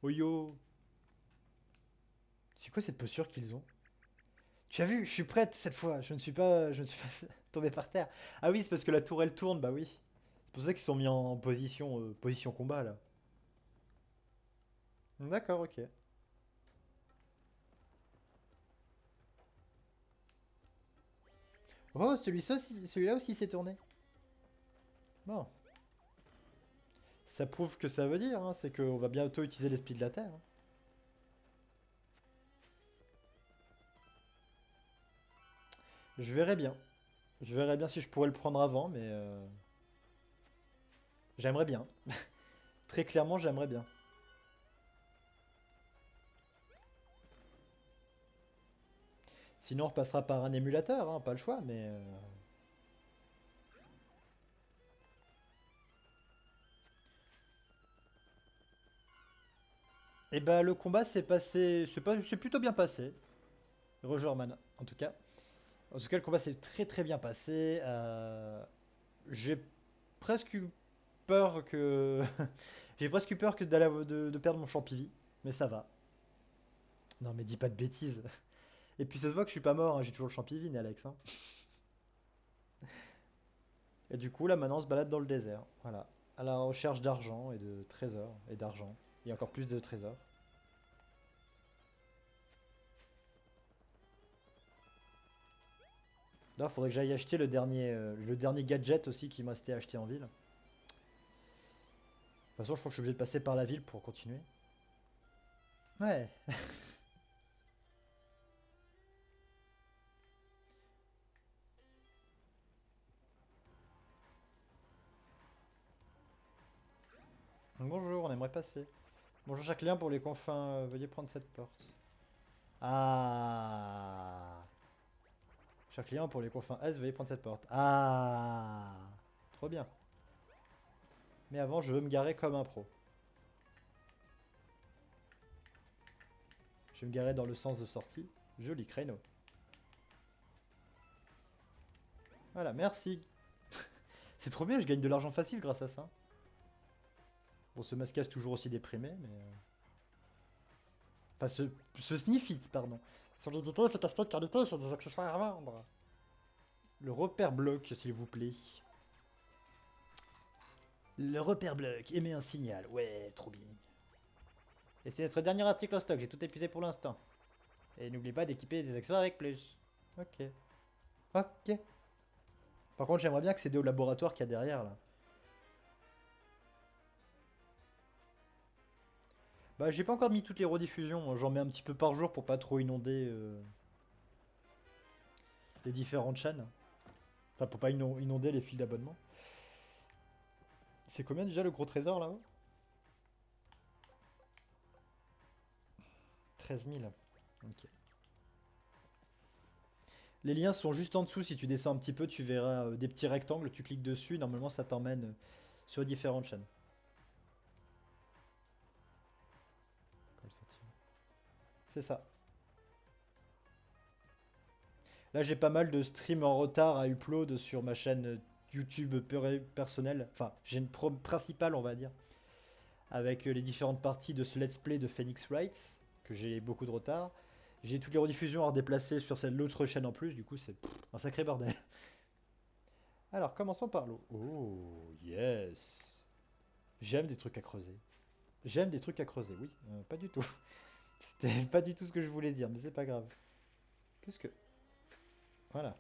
Oh yo. C'est quoi cette posture qu'ils ont? Tu as vu, je suis prête cette fois. Je ne suis pas tombé par terre. Ah oui, c'est parce que la tour elle tourne, bah oui. C'est pour ça qu'ils sont mis en position combat là. D'accord, ok. Oh, celui-là aussi s'est tourné. Bon. Ça prouve que ça veut dire, hein, c'est qu'on va bientôt utiliser l'esprit de la Terre. Hein. Je verrai bien. Je verrai bien si je pourrais le prendre avant, mais j'aimerais bien. Très clairement, j'aimerais bien. Sinon, on repassera par un émulateur, hein, pas le choix, mais... Eh ben, le combat s'est passé... C'est plutôt bien passé. Rogerman, en tout cas. En tout cas, le combat s'est très bien passé. J'ai presque eu peur que... J'ai presque eu peur que de perdre mon champivi, mais ça va. Non, mais dis pas de bêtises. Et puis ça se voit que je suis pas mort, hein, j'ai toujours le champivine, Alex. Hein. Et du coup, là, maintenant, on se balade dans le désert. Voilà. à la recherche d'argent et de trésors et d'argent. Et encore plus de trésors. Là, il faudrait que j'aille acheter le dernier gadget aussi qui me restait à acheter en ville. De toute façon, je crois que je suis obligé de passer par la ville pour continuer. Ouais. Bonjour, on aimerait passer. Bonjour chaque client pour les confins, veuillez prendre cette porte. Ah. Chaque client pour les confins S, veuillez prendre cette porte. Ah. Trop bien. Mais avant, je veux me garer comme un pro. Je vais me garer dans le sens de sortie. Joli créneau. Voilà, merci. C'est trop bien, je gagne de l'argent facile grâce à ça. Bon, ce mascage toujours aussi déprimé, mais... Enfin, ce sniffit, pardon. Sur les détails, faites aspect de qualité, j'ai des accessoires à vendre. Le repère bloc, s'il vous plaît. Le repère bloc, émet un signal. Ouais, trop bien. Et c'est notre dernier article en stock, j'ai tout épuisé pour l'instant. Et n'oubliez pas d'équiper des accessoires avec plus. Ok. Ok. Par contre, j'aimerais bien accéder au laboratoire qu'il y a derrière, là. Bah, j'ai pas encore mis toutes les rediffusions. J'en mets un petit peu par jour pour pas trop inonder les différentes chaînes. Enfin, pour pas inonder les fils d'abonnement. C'est combien déjà le gros trésor là-haut? 13 000. Ok. Les liens sont juste en dessous. Si tu descends un petit peu, tu verras des petits rectangles. Tu cliques dessus. Normalement, ça t'emmène sur différentes chaînes. C'est ça. Là, j'ai pas mal de streams en retard à upload sur ma chaîne YouTube personnelle. Enfin, chaîne principale, on va dire. Avec les différentes parties de ce let's play de Phoenix Wright, que j'ai beaucoup de retard. J'ai toutes les rediffusions à redéplacer sur l'autre chaîne en plus, du coup c'est un sacré bordel. Alors, commençons par l'eau. Oh, yes. J'aime des trucs à creuser. J'aime des trucs à creuser, oui. Pas du tout. C'était pas du tout ce que je voulais dire, mais c'est pas grave. Qu'est-ce que... Voilà.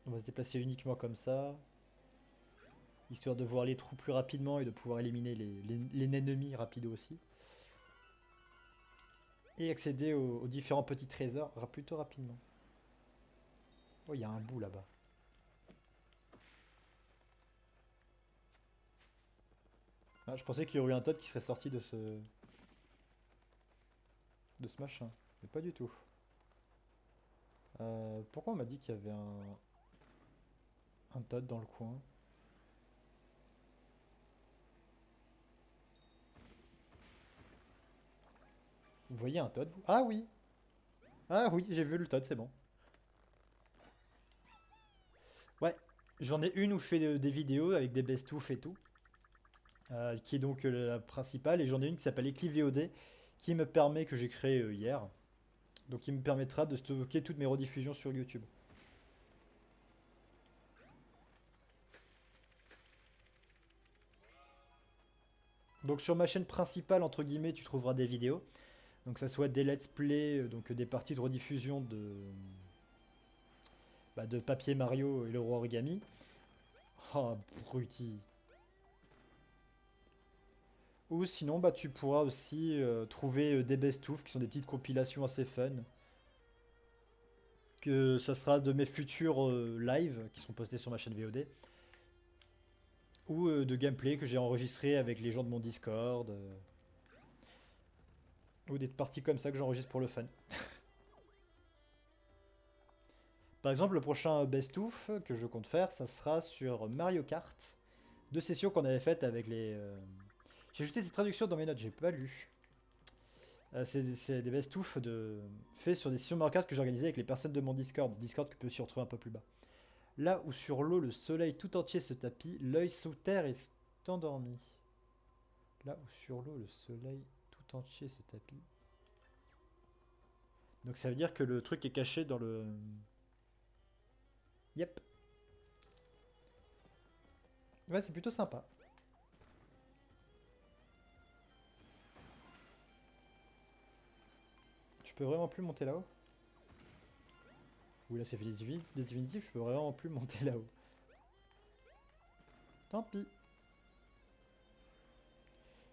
On va se déplacer uniquement comme ça. Histoire de voir les trous plus rapidement et de pouvoir éliminer les ennemis rapido aussi. Et accéder aux différents petits trésors plutôt rapidement. Oh, il y a un bout là-bas. Ah, je pensais qu'il y aurait eu un Todd qui serait sorti de ce machin. Mais pas du tout. Pourquoi on m'a dit qu'il y avait un Todd dans le coin? Vous voyez un Todd, vous? Ah oui! Ah oui, j'ai vu le Todd, c'est bon. Ouais, j'en ai une où je fais des vidéos avec des best-of et tout. Qui est donc la principale. Et j'en ai une qui s'appelle EcliVOD, qui me permet, que j'ai créé hier. Donc qui me permettra de stocker toutes mes rediffusions sur YouTube. Donc sur ma chaîne principale, entre guillemets, tu trouveras des vidéos. Donc ça soit des let's play, donc des parties de rediffusion de Papier Mario et le roi origami. Oh, bruti. Ou sinon, bah, tu pourras aussi trouver des best-of qui sont des petites compilations assez fun. Que ça sera de mes futurs lives qui sont postés sur ma chaîne VOD. Ou de gameplay que j'ai enregistré avec les gens de mon Discord. Ou des parties comme ça que j'enregistre pour le fun. Par exemple, le prochain best-of que je compte faire, ça sera sur Mario Kart. Deux sessions qu'on avait faites avec les... J'ai ajouté ces traductions dans mes notes, j'ai pas lu. C'est des best-of faits sur des sessions Mario Kart que j'ai organisées avec les personnes de mon Discord. Discord que tu peux aussi retrouver un peu plus bas. Là où sur l'eau le soleil tout entier se tapit, l'œil sous terre est endormi. Là où sur l'eau le soleil tout entier se tapit. Donc ça veut dire que le truc est caché dans le... Yep. Ouais, c'est plutôt sympa. Je peux vraiment plus monter là-haut? Oui, là c'est fait des définitifs, je peux vraiment plus monter là-haut. Tant pis.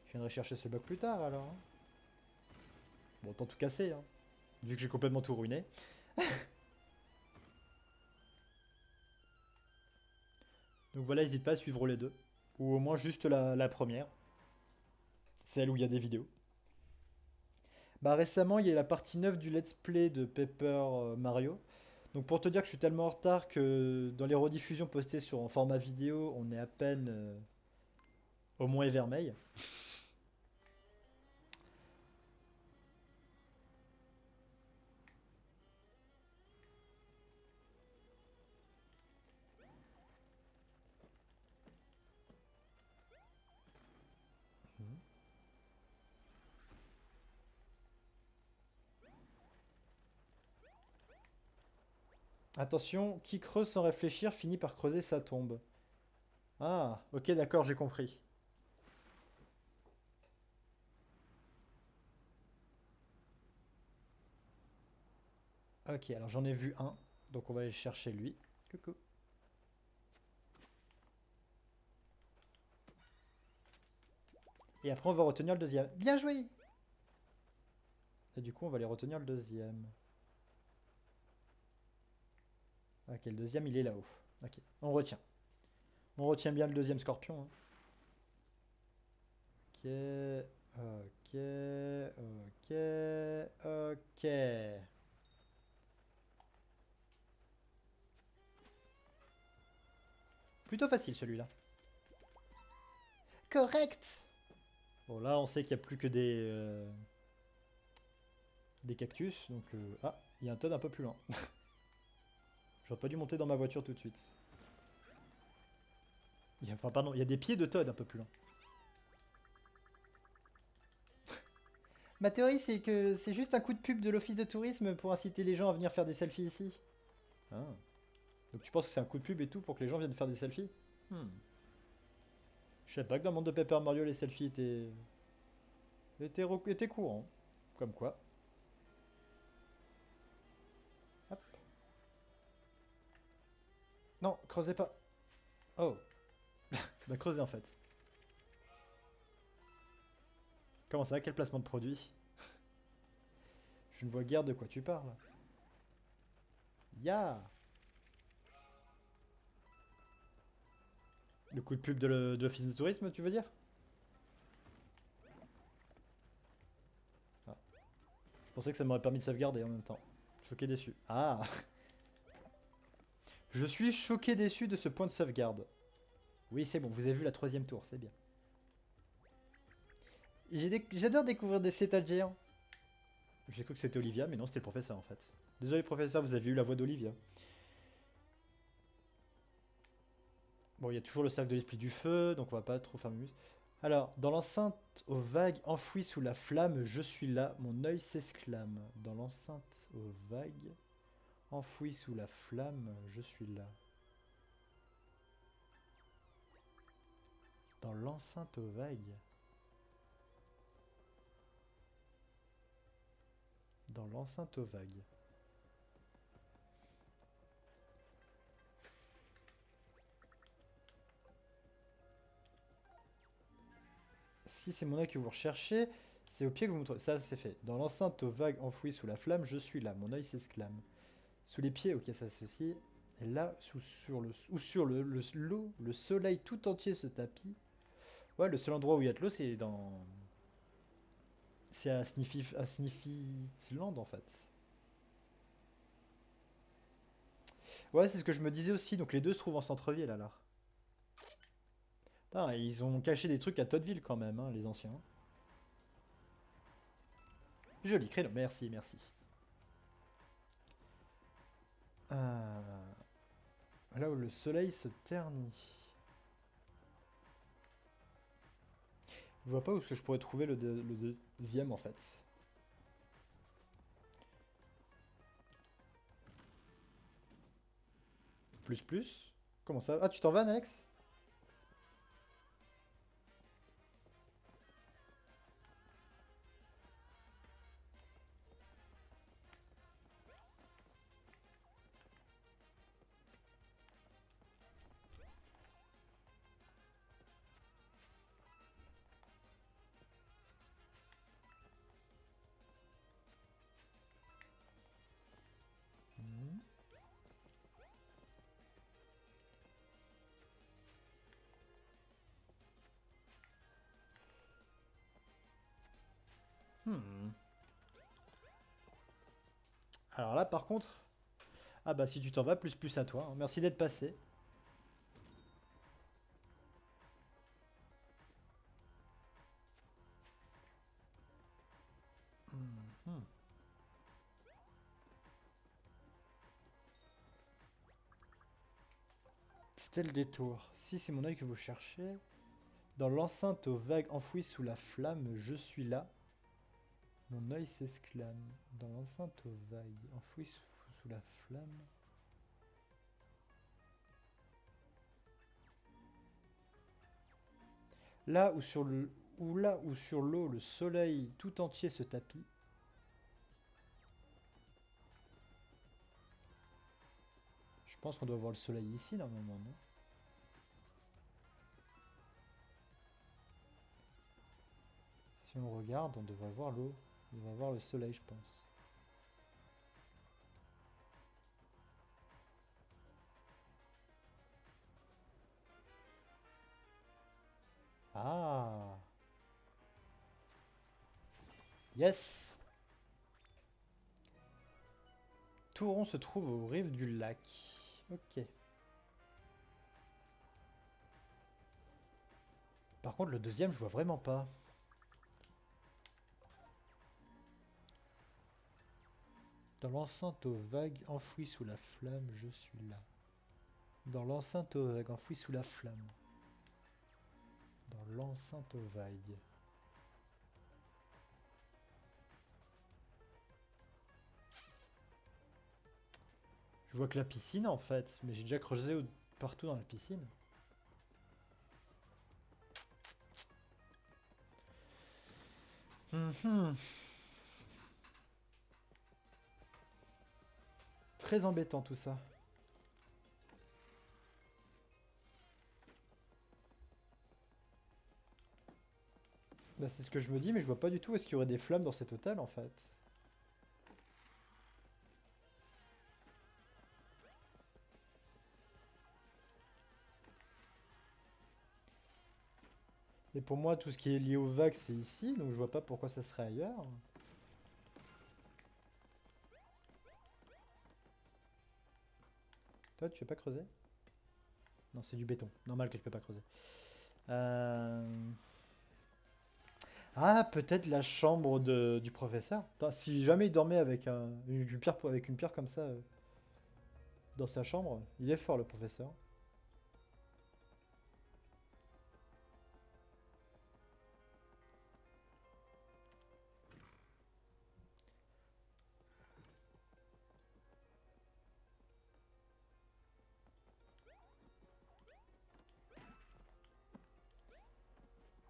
Je viendrai chercher ce bloc plus tard alors. Hein. Bon, autant tout casser, hein. Vu que j'ai complètement tout ruiné. Donc voilà, n'hésite pas à suivre les deux. Ou au moins juste la première. Celle où il y a des vidéos. Bah récemment, il y a la partie 9 du let's play de Paper Mario. Donc pour te dire que je suis tellement en retard que dans les rediffusions postées sur en format vidéo, on est à peine au Mont Evermeil. Attention, qui creuse sans réfléchir finit par creuser sa tombe. Ah, ok, d'accord, j'ai compris. Ok, alors j'en ai vu un, donc on va aller chercher lui. Coucou. Et après on va retenir le deuxième. Bien joué! Et du coup on va aller retenir le deuxième. Ok, le deuxième il est là-haut. Ok, on retient. On retient bien le deuxième scorpion. Hein. Ok, ok, ok, ok. Plutôt facile celui-là. Correct! Bon là on sait qu'il n'y a plus que des cactus, donc... Ah, il y a un Toad un peu plus loin. J'aurais pas dû monter dans ma voiture tout de suite. Enfin pardon, il y a des pieds de Toad un peu plus loin. Ma théorie, c'est que c'est juste un coup de pub de l'office de tourisme pour inciter les gens à venir faire des selfies ici. Ah. Donc tu penses que c'est un coup de pub et tout pour que les gens viennent faire des selfies? Je sais pas que dans le monde de Paper Mario, les selfies étaient courants. Comme quoi. Hop. Non, creusez pas. Oh. Bah creusez en fait. Comment ça? Quel placement de produit? Je ne vois guère de quoi tu parles. Ya. Le coup de pub de l'office de tourisme, tu veux dire? Ah. Je pensais que ça m'aurait permis de sauvegarder en même temps. Choqué déçu. Ah. Je suis choqué déçu de ce point de sauvegarde. Oui, c'est bon, vous avez vu la troisième tour, c'est bien. J'adore découvrir des cétales géants. J'ai cru que c'était Olivia, mais non, c'était le professeur en fait. Désolé professeur, vous avez eu la voix d'Olivia. Bon, il y a toujours le cercle de l'esprit du feu, donc on va pas trop faire muse. Alors, dans l'enceinte aux vagues enfouies sous la flamme, je suis là, mon œil s'exclame. Dans l'enceinte aux vagues enfouies sous la flamme, je suis là. Dans l'enceinte aux vagues. Dans l'enceinte aux vagues. Si c'est mon œil que vous recherchez, c'est au pied que vous me trouvez. Ça, c'est fait. Dans l'enceinte aux vagues enfouies sous la flamme, je suis là. Mon œil s'exclame. Sous les pieds, ok, ça ceci. Et là, sur l'eau, le soleil tout entier se tapit. Ouais, le seul endroit où il y a de l'eau, c'est dans... C'est à Sniffyland, en fait. Ouais, c'est ce que je me disais aussi. Donc les deux se trouvent en centre-ville, alors. Putain, ils ont caché des trucs à Toadville, quand même, hein, les anciens. Joli créneau. Merci, merci. Là où le soleil se ternit. Je vois pas où est-ce que je pourrais trouver le deuxième, en fait. Plus plus. Comment ça? Ah, tu t'en vas, Nex? Hmm. Hmm. Alors là, par contre... Ah bah si tu t'en vas, plus plus à toi, hein. Merci d'être passé. Hmm. C'était le détour. Si c'est mon œil que vous cherchez... Dans l'enceinte aux vagues enfouies sous la flamme, je suis là. Mon œil s'exclame. Dans l'enceinte aux vagues enfouies sous la flamme... Là où sur le... Ou là où sur l'eau le soleil tout entier se tapit. Je pense qu'on doit voir le soleil ici, normalement, non? Si on regarde, on devrait voir l'eau. On devrait voir le soleil, je pense. Ah! Yes! Touron se trouve aux rives du lac. Ok. Par contre, le deuxième, je vois vraiment pas. Dans l'enceinte aux vagues enfouies sous la flamme, je suis là. Dans l'enceinte aux vagues enfouies sous la flamme. Dans l'enceinte aux vagues. Je vois que la piscine en fait, mais j'ai déjà creusé partout dans la piscine. Mhm. Très embêtant tout ça. Bah, c'est ce que je me dis, mais je vois pas du tout est-ce qu'il y aurait des flammes dans cet hôtel en fait. Et pour moi, tout ce qui est lié aux vagues, c'est ici, donc je vois pas pourquoi ça serait ailleurs. Toi, tu veux pas creuser? Non, c'est du béton. Normal que tu peux pas creuser. Euh... Ah, peut-être la chambre du professeur. Attends, si jamais il dormait avec avec une pierre comme ça dans sa chambre, il est fort le professeur.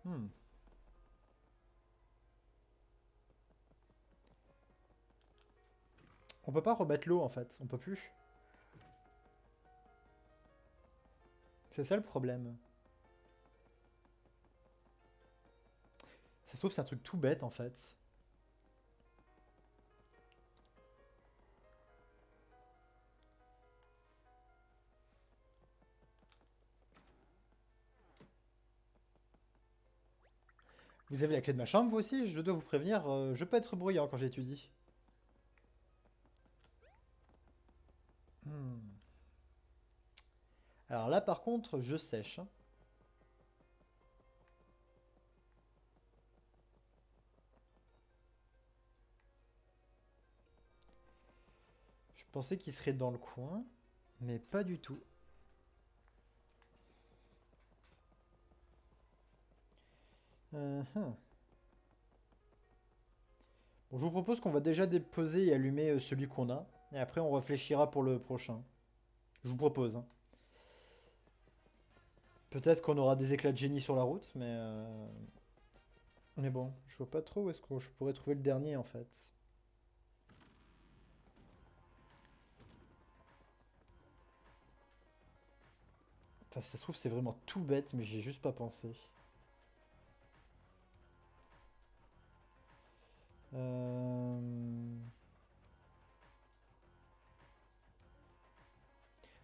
Hmm. On peut pas remettre l'eau en fait, on peut plus. C'est ça le problème. Ça se trouve, c'est un truc tout bête en fait. Vous avez la clé de ma chambre, vous aussi? Je dois vous prévenir, je peux être bruyant quand j'étudie. Hmm. Alors là, par contre, je sèche, hein. Je pensais qu'il serait dans le coin, mais pas du tout. Hein. Bon, je vous propose qu'on va déjà déposer et allumer celui qu'on a, et après on réfléchira pour le prochain. Je vous propose, hein. Peut-être qu'on aura des éclats de génie sur la route, mais bon, je vois pas trop où est-ce que je pourrais trouver le dernier en fait. Ça se trouve, c'est vraiment tout bête, mais j'ai juste pas pensé. Euh,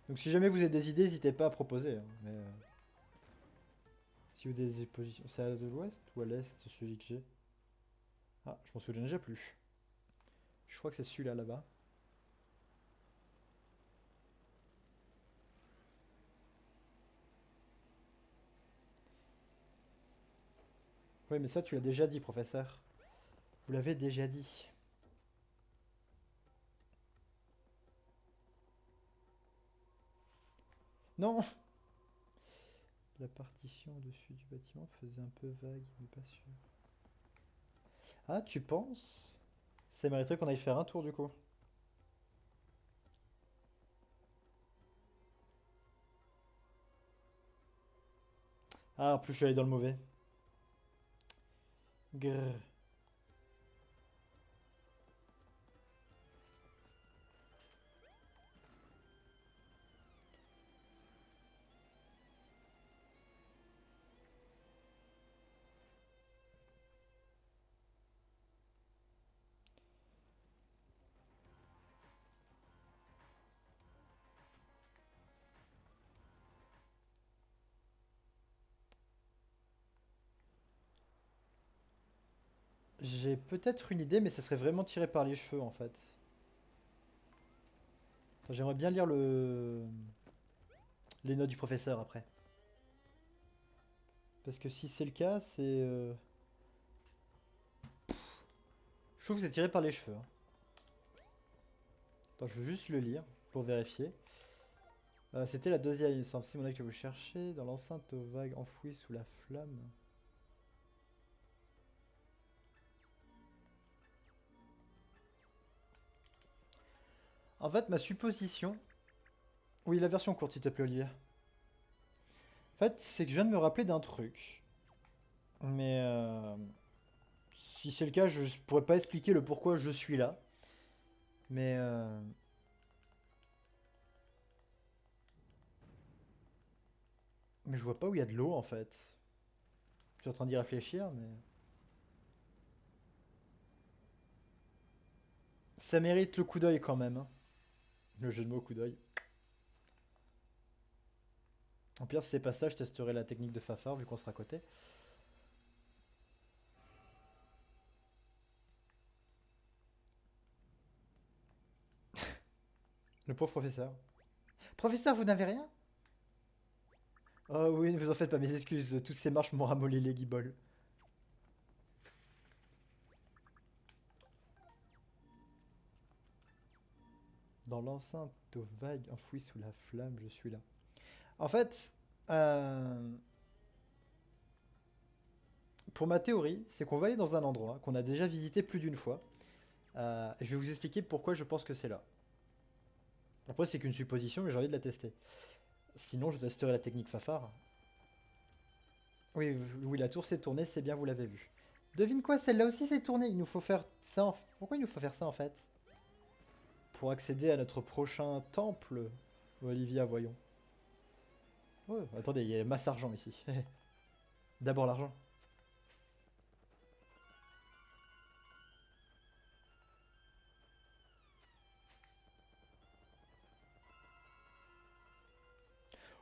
Donc si jamais vous avez des idées, n'hésitez pas à proposer, hein, si vous avez des positions... C'est à l'ouest ou à l'est, celui que j'ai? Ah, je m'en souviens déjà plus. Je crois que c'est celui-là, là-bas. Oui, mais ça, tu l'as déjà dit, professeur. Vous l'avez déjà dit. Non! La partition au-dessus du bâtiment faisait un peu vague, mais pas sûr. Ah, tu penses? Ça mériterait qu'on aille faire un tour, du coup. Ah, en plus, je suis allé dans le mauvais. Grrr. J'ai peut-être une idée, mais ça serait vraiment tiré par les cheveux, en fait. Attends, j'aimerais bien lire les notes du professeur après. Parce que si c'est le cas, je trouve que c'est tiré par les cheveux, hein. Attends, je veux juste le lire pour vérifier. C'était la deuxième, il me semble. Simonac que vous cherchez dans l'enceinte aux vagues enfouies sous la flamme. En fait, ma supposition. Oui, la version courte, s'il te plaît, Olivier. En fait, c'est que je viens de me rappeler d'un truc. Mais si c'est le cas, je pourrais pas expliquer le pourquoi je suis là. Mais mais je vois pas où il y a de l'eau en fait. Je suis en train d'y réfléchir, mais ça mérite le coup d'œil quand même, hein. Le jeu de mots coup d'œil. En pire, si c'est pas ça, je testerai la technique de Fafard vu qu'on sera à côté. Le pauvre professeur. Professeur, vous n'avez rien? Oh oui, ne vous en faites pas, mes excuses. Toutes ces marches m'ont ramolli les guiboles. Dans l'enceinte aux vagues enfouies sous la flamme, je suis là. En fait, euh, pour ma théorie, c'est qu'on va aller dans un endroit qu'on a déjà visité plus d'une fois. Et je vais vous expliquer pourquoi je pense que c'est là. Après, c'est qu'une supposition, mais j'ai envie de la tester. Sinon, je testerai la technique Fafard. Oui, oui, la tour s'est tournée, c'est bien, vous l'avez vu. Devine quoi, celle-là aussi s'est tournée. Il nous faut faire ça. Pourquoi il nous faut faire ça en fait? Pour accéder à notre prochain temple, Olivia, voyons. Oh, attendez, il y a masse argent ici. D'abord l'argent.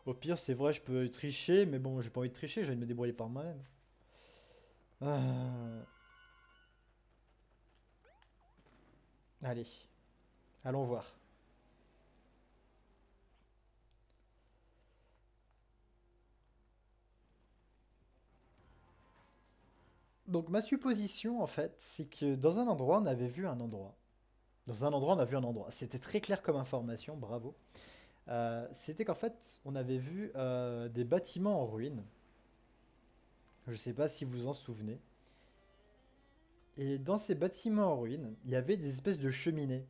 Au pire, c'est vrai, je peux tricher, mais bon, j'ai pas envie de tricher, j'ai envie de me débrouiller par moi-même. Euh, Allez, allons voir. Donc ma supposition, en fait, c'est que dans un endroit, on avait vu un endroit. Dans un endroit, on a vu un endroit. C'était très clair comme information, bravo. C'était qu'en fait, on avait vu des bâtiments en ruine. Je sais pas si vous en souvenez. Et dans ces bâtiments en ruine, il y avait des espèces de cheminées.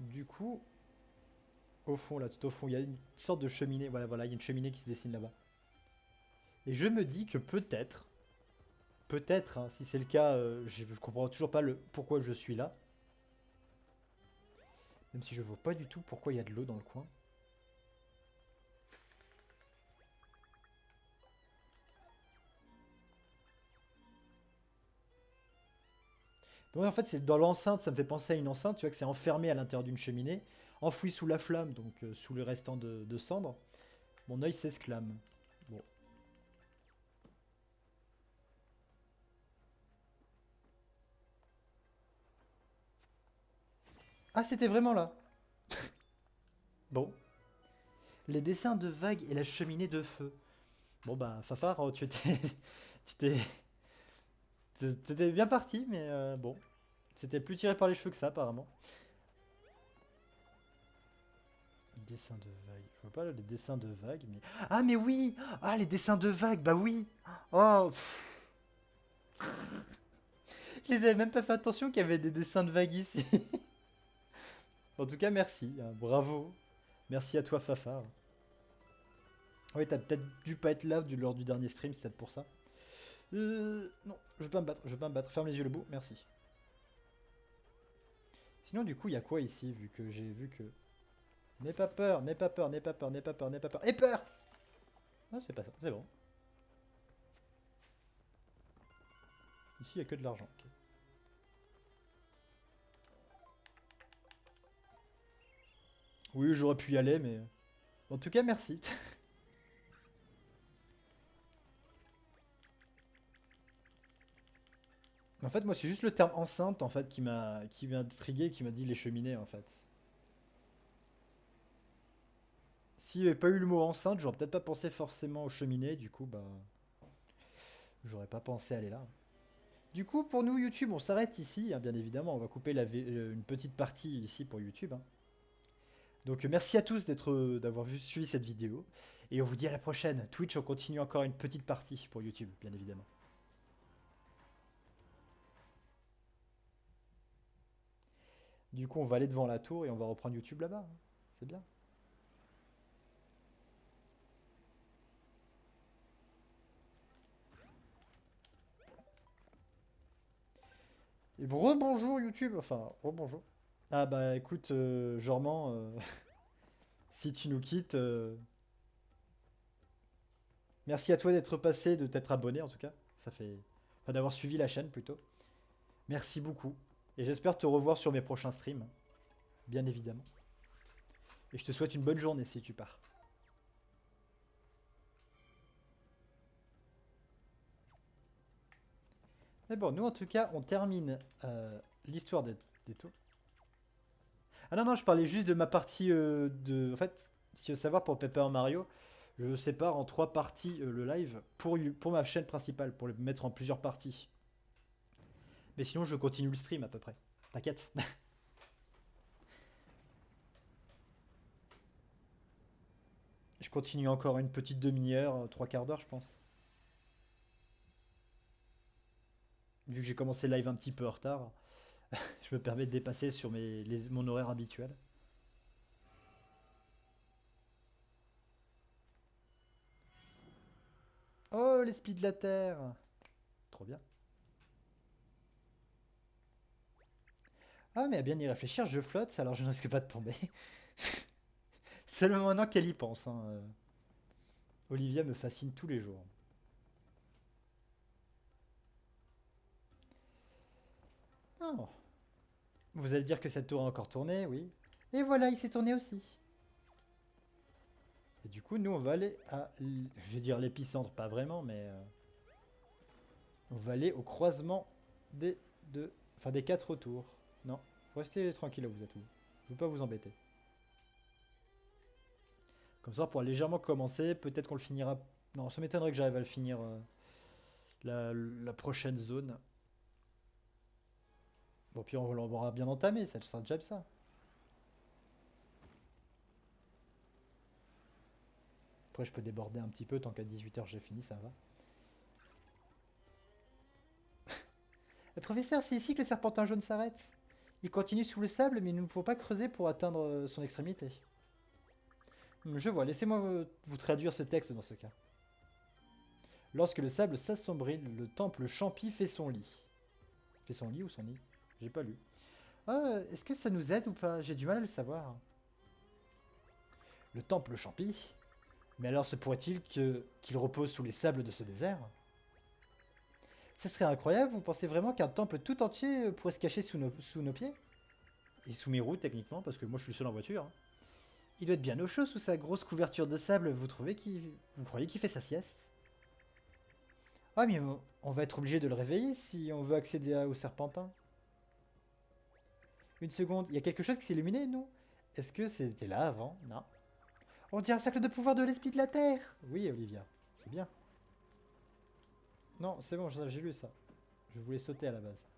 du coup, au fond, là, tout au fond, il y a une sorte de cheminée. Voilà, voilà, il y a une cheminée qui se dessine là-bas. Et je me dis que peut-être, hein, si c'est le cas, je comprends toujours pas le pourquoi je suis là. Même si je vois pas du tout pourquoi il y a de l'eau dans le coin. Donc en fait, c'est dans l'enceinte, ça me fait penser à une enceinte, tu vois, que c'est enfermé à l'intérieur d'une cheminée, enfoui sous la flamme, donc sous le restant de cendres. Mon œil s'esclame. Bon. Ah, c'était vraiment là. Bon. Les dessins de vagues et la cheminée de feu. Bon bah, Fafard, oh, tu étais... tu t'es... T'étais bien parti, mais bon. C'était plus tiré par les cheveux que ça, apparemment. Dessins de vagues. Je vois pas là, les dessins de vagues, mais... Ah, mais oui. Ah, les dessins de vagues, bah oui. Oh, je les avais même pas fait attention qu'il y avait des dessins de vagues ici. En tout cas, merci, hein, bravo. Merci à toi, Fafard. Oui, t'as peut-être dû pas être là lors du dernier stream, c'est peut-être pour ça. Non, je veux pas me battre, je veux pas me battre. Ferme les yeux le bout, merci. Sinon, du coup, il y a quoi ici, vu que j'ai vu que... N'aie pas peur, n'aie pas peur, n'aie pas peur, n'aie pas peur, n'aie pas peur. Aie peur. Ah, c'est pas ça, c'est bon. Ici, il y a que de l'argent. Ok. Oui, j'aurais pu y aller, mais... En tout cas, merci. En fait, moi, c'est juste le terme enceinte, en fait, qui m'a intrigué, qui m'a dit les cheminées, en fait. S'il n'y avait pas eu le mot enceinte, j'aurais peut-être pas pensé forcément aux cheminées, du coup, bah... J'aurais pas pensé aller là. Du coup, pour nous, YouTube, on s'arrête ici, hein, bien évidemment. On va couper une petite partie ici pour YouTube, hein. Donc, merci à tous d'avoir suivi cette vidéo. Et on vous dit à la prochaine. Twitch, on continue encore une petite partie pour YouTube, bien évidemment. Du coup, on va aller devant la tour et on va reprendre YouTube là-bas, hein. C'est bien. Et rebonjour YouTube, enfin, rebonjour. Ah bah écoute, Jorman, si tu nous quittes, merci à toi d'être passé, de t'être abonné en tout cas. Ça fait... Enfin, d'avoir suivi la chaîne plutôt. Merci beaucoup. Et j'espère te revoir sur mes prochains streams, bien évidemment. Et je te souhaite une bonne journée si tu pars. Mais bon, nous en tout cas, on termine l'histoire des tours. Ah non, non, je parlais juste de ma partie de... En fait, si tu veux savoir, pour Paper Mario, je sépare en trois parties le live pour ma chaîne principale, pour le mettre en plusieurs parties. Mais sinon, je continue le stream à peu près. T'inquiète. Je continue encore une petite demi-heure, trois quarts d'heure, je pense. Vu que j'ai commencé le live un petit peu en retard, je me permets de dépasser sur mon horaire habituel. Oh, l'esprit de la Terre! Trop bien. Ah, mais à bien y réfléchir, je flotte, alors je ne risque pas de tomber. Seulement maintenant qu'elle y pense, hein. Olivia me fascine tous les jours. Oh. Vous allez dire que cette tour a encore tourné, oui. Et voilà, il s'est tourné aussi. Et du coup, nous, on va aller à... Je vais dire l'épicentre, pas vraiment, mais... on va aller au croisement des deux... Enfin, des quatre tours. Non, faut rester tranquille là où vous êtes. Je veux pas vous embêter. Comme ça, on pourra légèrement commencer. Peut-être qu'on le finira... Non, ça m'étonnerait que j'arrive à le finir la prochaine zone. Bon, puis on l'aura bien entamé, ça sera déjà ça. Après, je peux déborder un petit peu, tant qu'à 18 h j'ai fini, ça va. Professeur, c'est ici que le serpentin jaune s'arrête. Il continue sous le sable, mais nous ne pouvons pas creuser pour atteindre son extrémité. Je vois, laissez-moi vous traduire ce texte dans ce cas. Lorsque le sable s'assombrit, le temple Champi fait son lit. Fait son lit ou son nid? J'ai pas lu. Ah, est-ce que ça nous aide ou pas? J'ai du mal à le savoir. Le temple Champi? Mais alors se pourrait-il qu'il repose sous les sables de ce désert? Ça serait incroyable, vous pensez vraiment qu'un temple tout entier pourrait se cacher sous nos pieds? Et sous mes roues, techniquement, parce que moi je suis le seul en voiture. Hein. Il doit être bien au chaud sous sa grosse couverture de sable, vous croyez qu'il fait sa sieste? Ah mais on va être obligé de le réveiller si on veut accéder au serpentin. Une seconde, il y a quelque chose qui s'est illuminé, non? Est-ce que c'était là avant? Non. On dirait un cercle de pouvoir de l'esprit de la Terre! Oui, Olivia, c'est bien. Non, c'est bon, j'ai lu ça. Je voulais sauter à la base.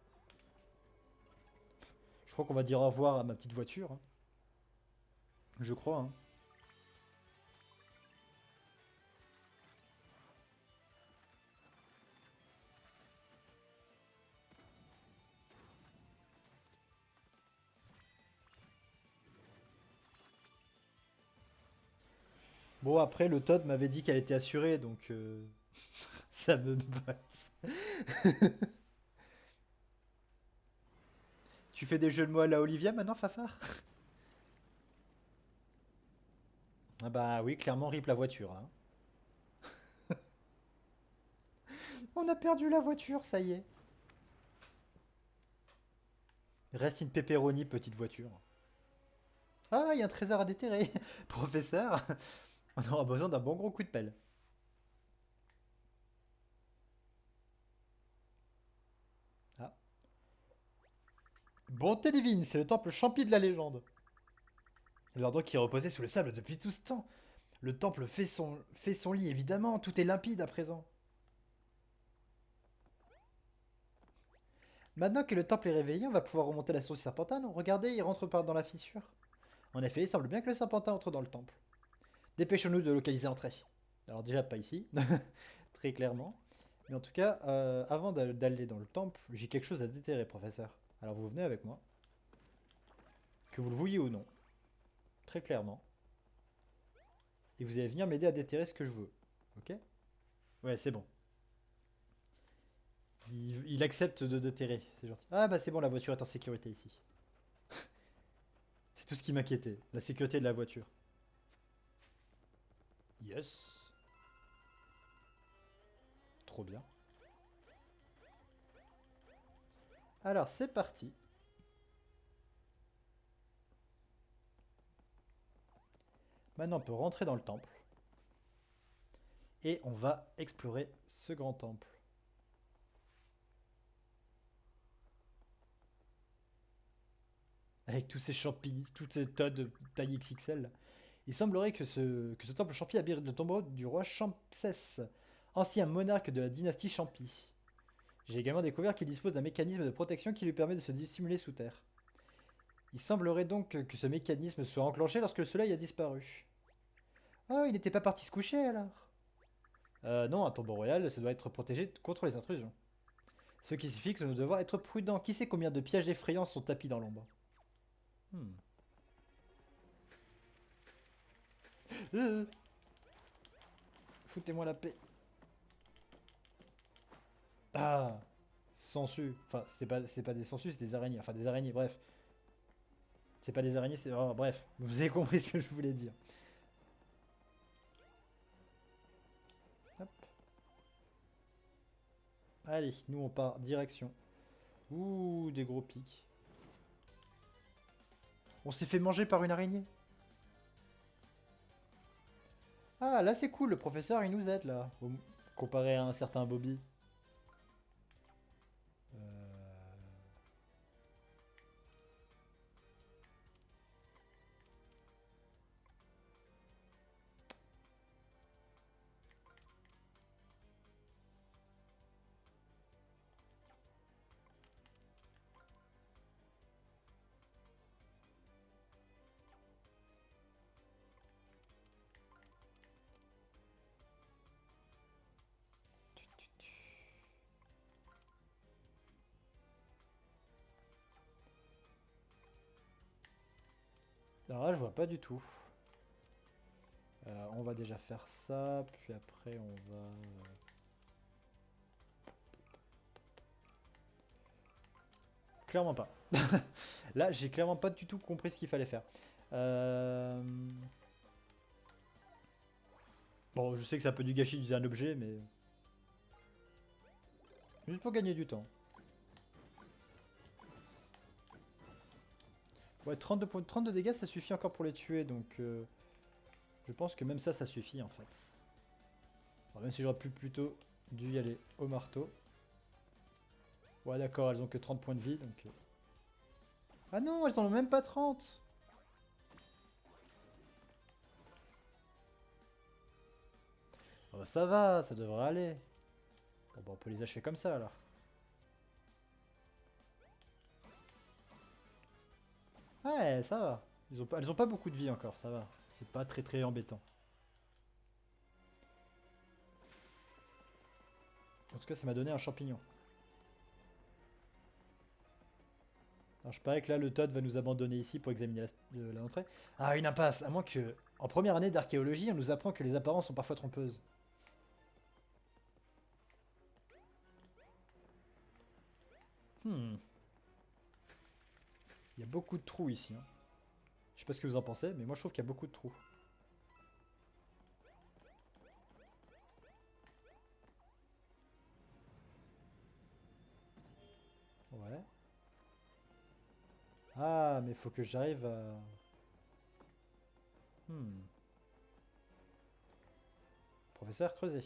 Je crois qu'on va dire au revoir à ma petite voiture. Hein. Je crois, hein. Bon, après, le Todd m'avait dit qu'elle était assurée, donc ça me botte. Tu fais des jeux de mots à la Olivia maintenant, Fafard? Ah bah oui, clairement, rip la voiture. Hein. On a perdu la voiture, ça y est. Reste une pepperoni, petite voiture. Ah, il y a un trésor à déterrer. Professeur, on aura besoin d'un bon gros coup de pelle. Ah. Bonté divine, c'est le temple champi de la légende. Alors donc, il reposait sous le sable depuis tout ce temps. Le temple fait son lit, évidemment. Tout est limpide à présent. Maintenant que le temple est réveillé, on va pouvoir remonter la source du serpentin. Non regardez, il rentre par dans la fissure. En effet, il semble bien que le serpentin entre dans le temple. Dépêchons-nous de localiser l'entrée. Alors déjà, pas ici, très clairement. Mais en tout cas, avant d'aller dans le temple, j'ai quelque chose à déterrer, professeur. Alors vous venez avec moi. Que vous le vouliez ou non. Très clairement. Et vous allez venir m'aider à déterrer ce que je veux. Ok? Ouais, c'est bon. Il accepte de déterrer, c'est gentil. Ah bah c'est bon, la voiture est en sécurité ici. C'est tout ce qui m'inquiétait, la sécurité de la voiture. Yes. Trop bien. Alors c'est parti. Maintenant on peut rentrer dans le temple. Et on va explorer ce grand temple. Avec tous ces champis, toutes ces tas de taille XXL. Il semblerait que ce temple champi abrite le tombeau du roi Champsès, ancien monarque de la dynastie Champi. J'ai également découvert qu'il dispose d'un mécanisme de protection qui lui permet de se dissimuler sous terre. Il semblerait donc que ce mécanisme soit enclenché lorsque le soleil a disparu. Oh, il n'était pas parti se coucher alors? Non, un tombeau royal, ça doit être protégé contre les intrusions. Ce qui signifie que nous devons être prudents. Qui sait combien de pièges effrayants sont tapis dans l'ombre? Hmm. Foutez-moi la paix. Ah, sangsues. Enfin, c'est pas des sangsues, c'est des araignées. Enfin, des araignées, bref. C'est pas des araignées, c'est... Oh, bref, vous avez compris ce que je voulais dire. Hop. Allez, nous on part direction. Ouh, des gros pics. On s'est fait manger par une araignée. Ah, là c'est cool, le professeur il nous aide là. Comparé à un certain Bobby. Euh, Alors là, je vois pas du tout. On va déjà faire ça, puis après on va... Clairement pas. Là, j'ai clairement pas du tout compris ce qu'il fallait faire. Bon, je sais que c'est un peu du gâchis d'utiliser un objet, mais... Juste pour gagner du temps. Ouais, 32 dégâts, ça suffit encore pour les tuer, donc... je pense que même ça, ça suffit, en fait. Alors, même si j'aurais plutôt dû y aller au marteau. Ouais, d'accord, elles ont que 30 points de vie, donc... Ah non, elles en ont même pas 30. Oh, ça va, ça devrait aller. Bon, bah, on peut les achever comme ça, alors. Ouais, ça va. Elles ont pas beaucoup de vie encore, ça va. C'est pas très très embêtant. En tout cas, ça m'a donné un champignon. Alors, je parie que là, le Todd va nous abandonner ici pour examiner l'entrée. Ah, une impasse. À moins que, en première année d'archéologie, on nous apprend que les apparences sont parfois trompeuses. Hmm. Il y a beaucoup de trous ici. Hein. Je sais pas ce que vous en pensez, mais moi je trouve qu'il y a beaucoup de trous. Ouais. Ah, mais faut que j'arrive à... Hmm. Professeur, creusé.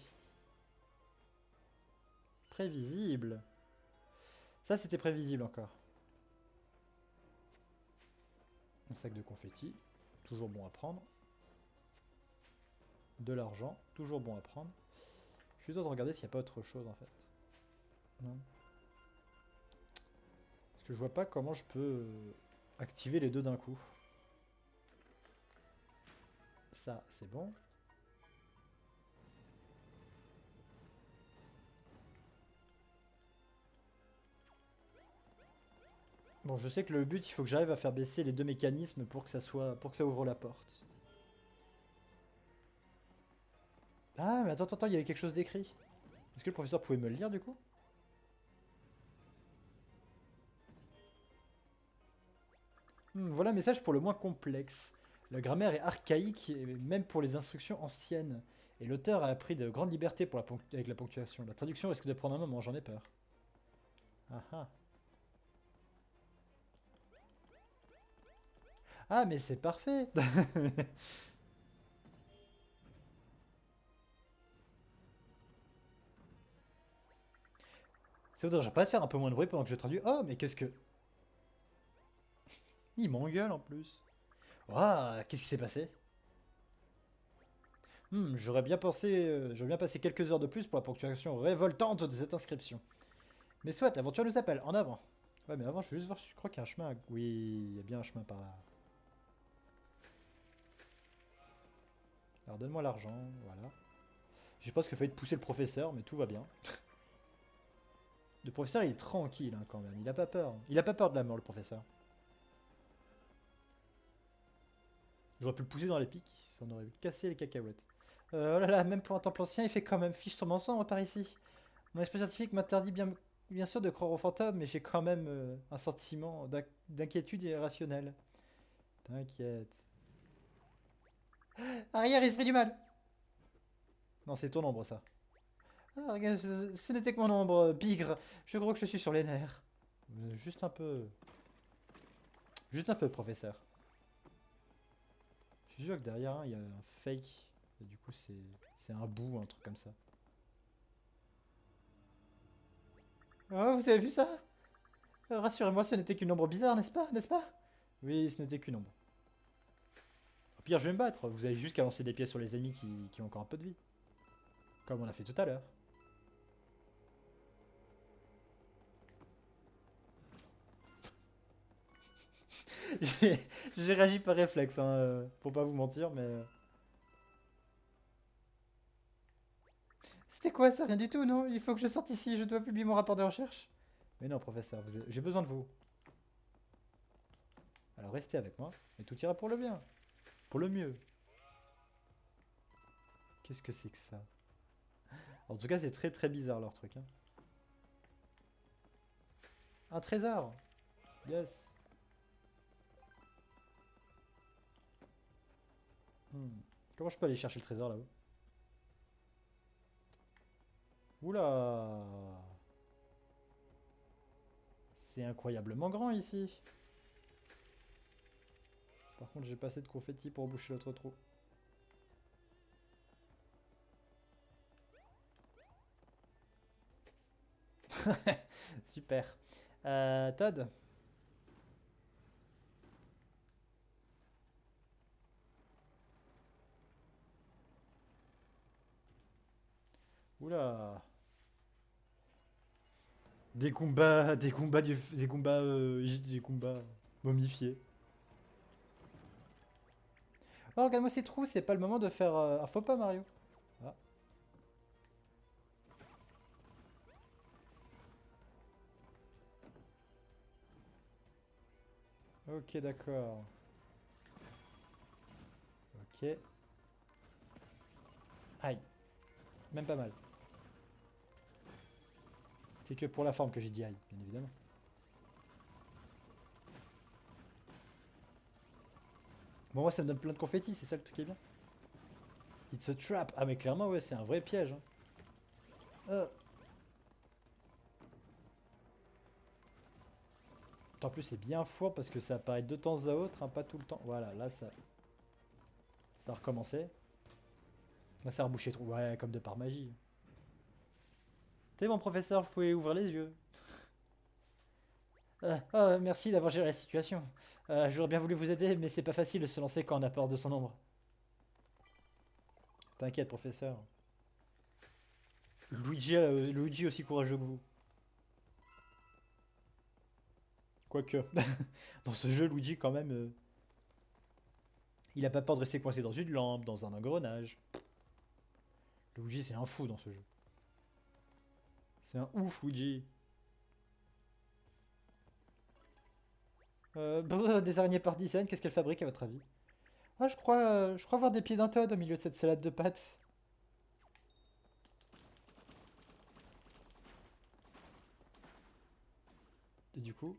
Prévisible. Ça, c'était prévisible encore. Un sac de confetti. Toujours bon à prendre. De l'argent. Toujours bon à prendre. Je suis en train de regarder s'il n'y a pas autre chose, en fait. Non. Parce que je vois pas comment je peux activer les deux d'un coup. Ça, c'est bon. Bon, je sais que le but, il faut que j'arrive à faire baisser les deux mécanismes pour que ça soit, pour que ça ouvre la porte. Ah, mais attends, il y avait quelque chose d'écrit. Est-ce que le professeur pouvait me le lire du coup? Voilà un message pour le moins complexe. La grammaire est archaïque, même pour les instructions anciennes. Et l'auteur a pris de grandes libertés pour avec la ponctuation. La traduction risque de prendre un moment, j'en ai peur. Ah ah. Ah, mais c'est parfait. C'est vrai, j'aurais pas de faire un peu moins de bruit pendant que je traduis. Oh, mais qu'est-ce que... Il m'engueule en plus. Ouah, qu'est-ce qui s'est passé? J'aurais bien passé quelques heures de plus pour la ponctuation révoltante de cette inscription. Mais soit, l'aventure nous appelle, en avant. Ouais, mais avant, je vais juste voir si je crois qu'il y a un chemin. Oui, il y a bien un chemin par là. Alors donne-moi l'argent, voilà. Je pense qu'il fallait pousser le professeur, mais tout va bien. Le professeur, il est tranquille hein, quand même, il a pas peur. Il a pas peur de la mort, le professeur. J'aurais pu le pousser dans les pics, ça en aurait cassé les cacahuètes. Oh là là, même pour un temple ancien, il fait quand même fiche sur mon sang par ici. Mon esprit scientifique m'interdit bien sûr de croire aux fantômes, mais j'ai quand même un sentiment d'inquiétude irrationnelle. T'inquiète. Arrière, esprit du mal! Non, c'est ton ombre, ça. Ah, regarde, ce n'était que mon ombre, bigre. Je crois que je suis sur les nerfs. Juste un peu. Juste un peu, professeur. Je suis sûr que derrière, il y a un fake. Et du coup, c'est un bout, un truc comme ça. Oh, vous avez vu ça? Rassurez-moi, ce n'était qu'une ombre bizarre, n'est-ce pas? N'est-ce pas? Oui, ce n'était qu'une ombre. Au pire, je vais me battre. Vous avez juste qu'à lancer des pièces sur les ennemis qui ont encore un peu de vie. Comme on a fait tout à l'heure. J'ai j'ai réagi par réflexe, hein, pour pas vous mentir, mais... C'était quoi ça? Rien du tout, non? Il faut que je sorte ici, je dois publier mon rapport de recherche. Mais non, professeur, j'ai besoin de vous. Alors restez avec moi, et tout ira pour le bien. Pour le mieux. Qu'est-ce que c'est que ça? En tout cas, c'est très très bizarre leur truc. Hein. Un trésor! Yes! Comment je peux aller chercher le trésor là-haut? Oula! C'est incroyablement grand ici. Par contre, j'ai pas assez de confetti pour boucher l'autre trou. Super. Todd? Oula! Des combats momifiés. Oh, regarde-moi ces trous, c'est pas le moment de faire un faux pas, Mario. Ah, ok, d'accord. Ok. Aïe, même pas mal. C'était que pour la forme que j'ai dit aïe, bien évidemment. Bon, moi, ça me donne plein de confettis, c'est ça le truc qui est bien. It's a trap. Ah, mais clairement, ouais, c'est un vrai piège. Hein. Euh. En plus, c'est bien fort parce que ça apparaît de temps à autre, hein, pas tout le temps. Voilà, là, ça a recommencé. Là, ça a rebouché trop. Ouais, comme de par magie. T'es mon professeur, vous pouvez ouvrir les yeux. Oh, merci d'avoir géré la situation. J'aurais bien voulu vous aider, mais c'est pas facile de se lancer quand on a peur de son ombre. T'inquiète, professeur. Luigi est aussi courageux que vous. Quoique, dans ce jeu, Luigi, quand même, il a pas peur de rester coincé dans une lampe, dans un engrenage. Luigi, c'est un fou dans ce jeu. C'est un ouf, Luigi. Des araignées par dizaines, qu'est-ce qu'elles fabriquent à votre avis? Ah, je crois voir des pieds d'un Toad au milieu de cette salade de pâtes. Et du coup...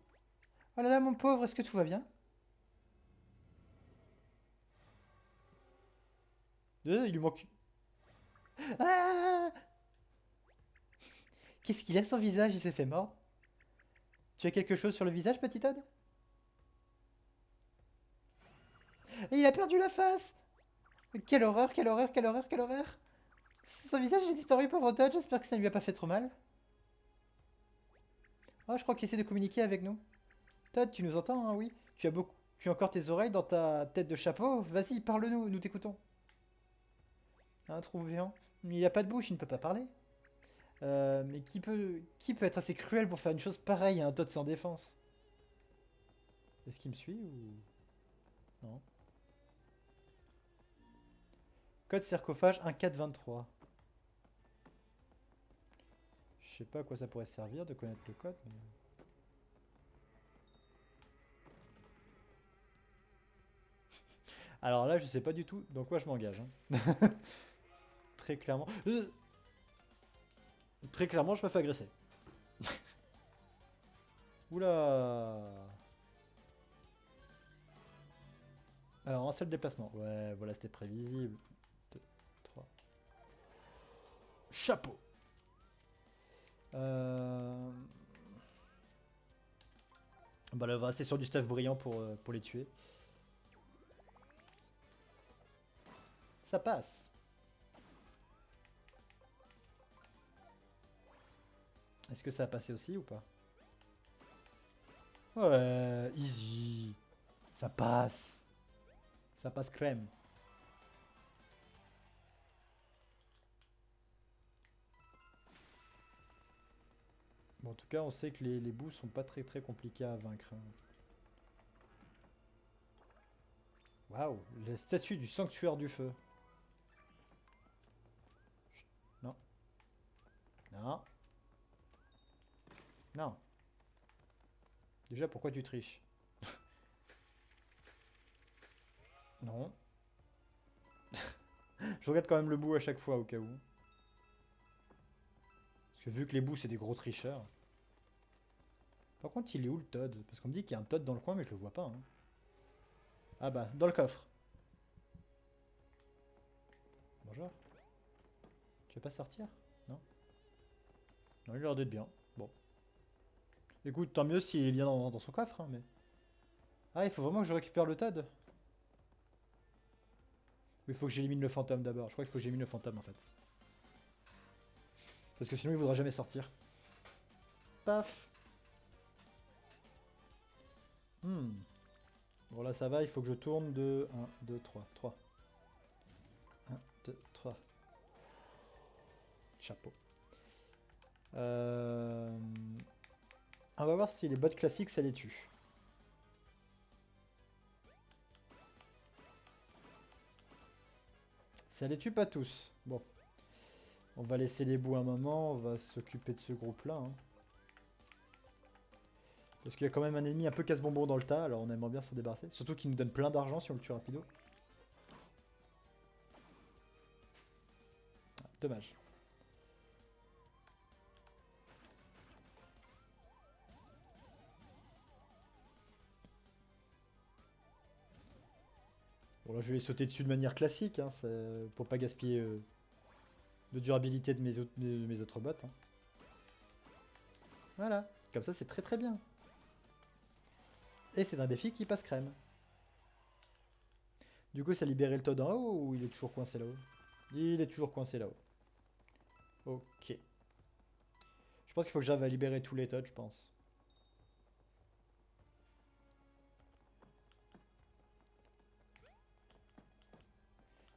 Oh là là, mon pauvre, est-ce que tout va bien? Il lui manque... Ah! Qu'est-ce qu'il a son visage? Il s'est fait mordre. Tu as quelque chose sur le visage, petit Todd? Et il a perdu la face! Quelle horreur, quelle horreur, quelle horreur, quelle horreur! Son visage a disparu, pauvre Todd, j'espère que ça ne lui a pas fait trop mal. Oh, je crois qu'il essaie de communiquer avec nous. Todd, tu nous entends, hein, oui? Tu as encore tes oreilles dans ta tête de chapeau? Vas-y, parle-nous, nous t'écoutons. Un trou géant. Il a pas de bouche, il ne peut pas parler. Mais qui peut être assez cruel pour faire une chose pareille à un Todd sans défense? Est-ce qu'il me suit ou... Non. Code sarcophage 1423. Je sais pas à quoi ça pourrait servir de connaître le code, mais... Alors là, je sais pas du tout dans quoi je m'engage. Hein. Très clairement. Très clairement, je me fais agresser. Oula. Alors, un seul déplacement. Ouais, voilà, c'était prévisible. 2, 3. Chapeau. Bah là, on va rester sur du stuff brillant pour les tuer. Ça passe. Est-ce que ça a passé aussi ou pas? Ouais, easy. Ça passe. Ça passe crème. Bon, en tout cas, on sait que les bouts sont pas très très compliqués à vaincre. Hein. Waouh, la statue du sanctuaire du feu. Chut, non, non, non. Déjà, pourquoi tu triches? Non. Je regarde quand même le bout à chaque fois au cas où. Parce que vu que les bouts c'est des gros tricheurs. Par contre il est où le Todd? Parce qu'on me dit qu'il y a un Todd dans le coin mais je le vois pas. Hein. Ah bah, dans le coffre. Bonjour. Tu veux pas sortir? Non? Non, il a l'air d'être bien. Bon. Écoute, tant mieux s'il est bien dans son coffre, hein, mais... Ah, il faut vraiment que je récupère le Todd? Oui, il faut que j'élimine le fantôme d'abord. Je crois qu'il faut que j'élimine le fantôme, en fait. Parce que sinon, il voudra jamais sortir. Paf! Bon, là, ça va. Il faut que je tourne de 1, 2, 3. 3. 1, 2, 3. Chapeau. On va voir si les bots classiques, ça les tue. Ça les tue pas tous. Bon. On va laisser les bouts un moment. On va s'occuper de ce groupe-là. Hein. Parce qu'il y a quand même un ennemi un peu casse-bonbon dans le tas. Alors on aimerait bien s'en débarrasser. Surtout qu'il nous donne plein d'argent si on le tue rapido. Ah, dommage. Bon là je vais sauter dessus de manière classique, hein, pour pas gaspiller de durabilité de mes autres bots. Hein. Voilà, comme ça c'est très très bien. Et c'est un défi qui passe crème. Du coup ça a libéré le Todd en haut ou il est toujours coincé là-haut? Il est toujours coincé là-haut. Ok. Je pense qu'il faut que j'arrive à libérer tous les Todd, je pense.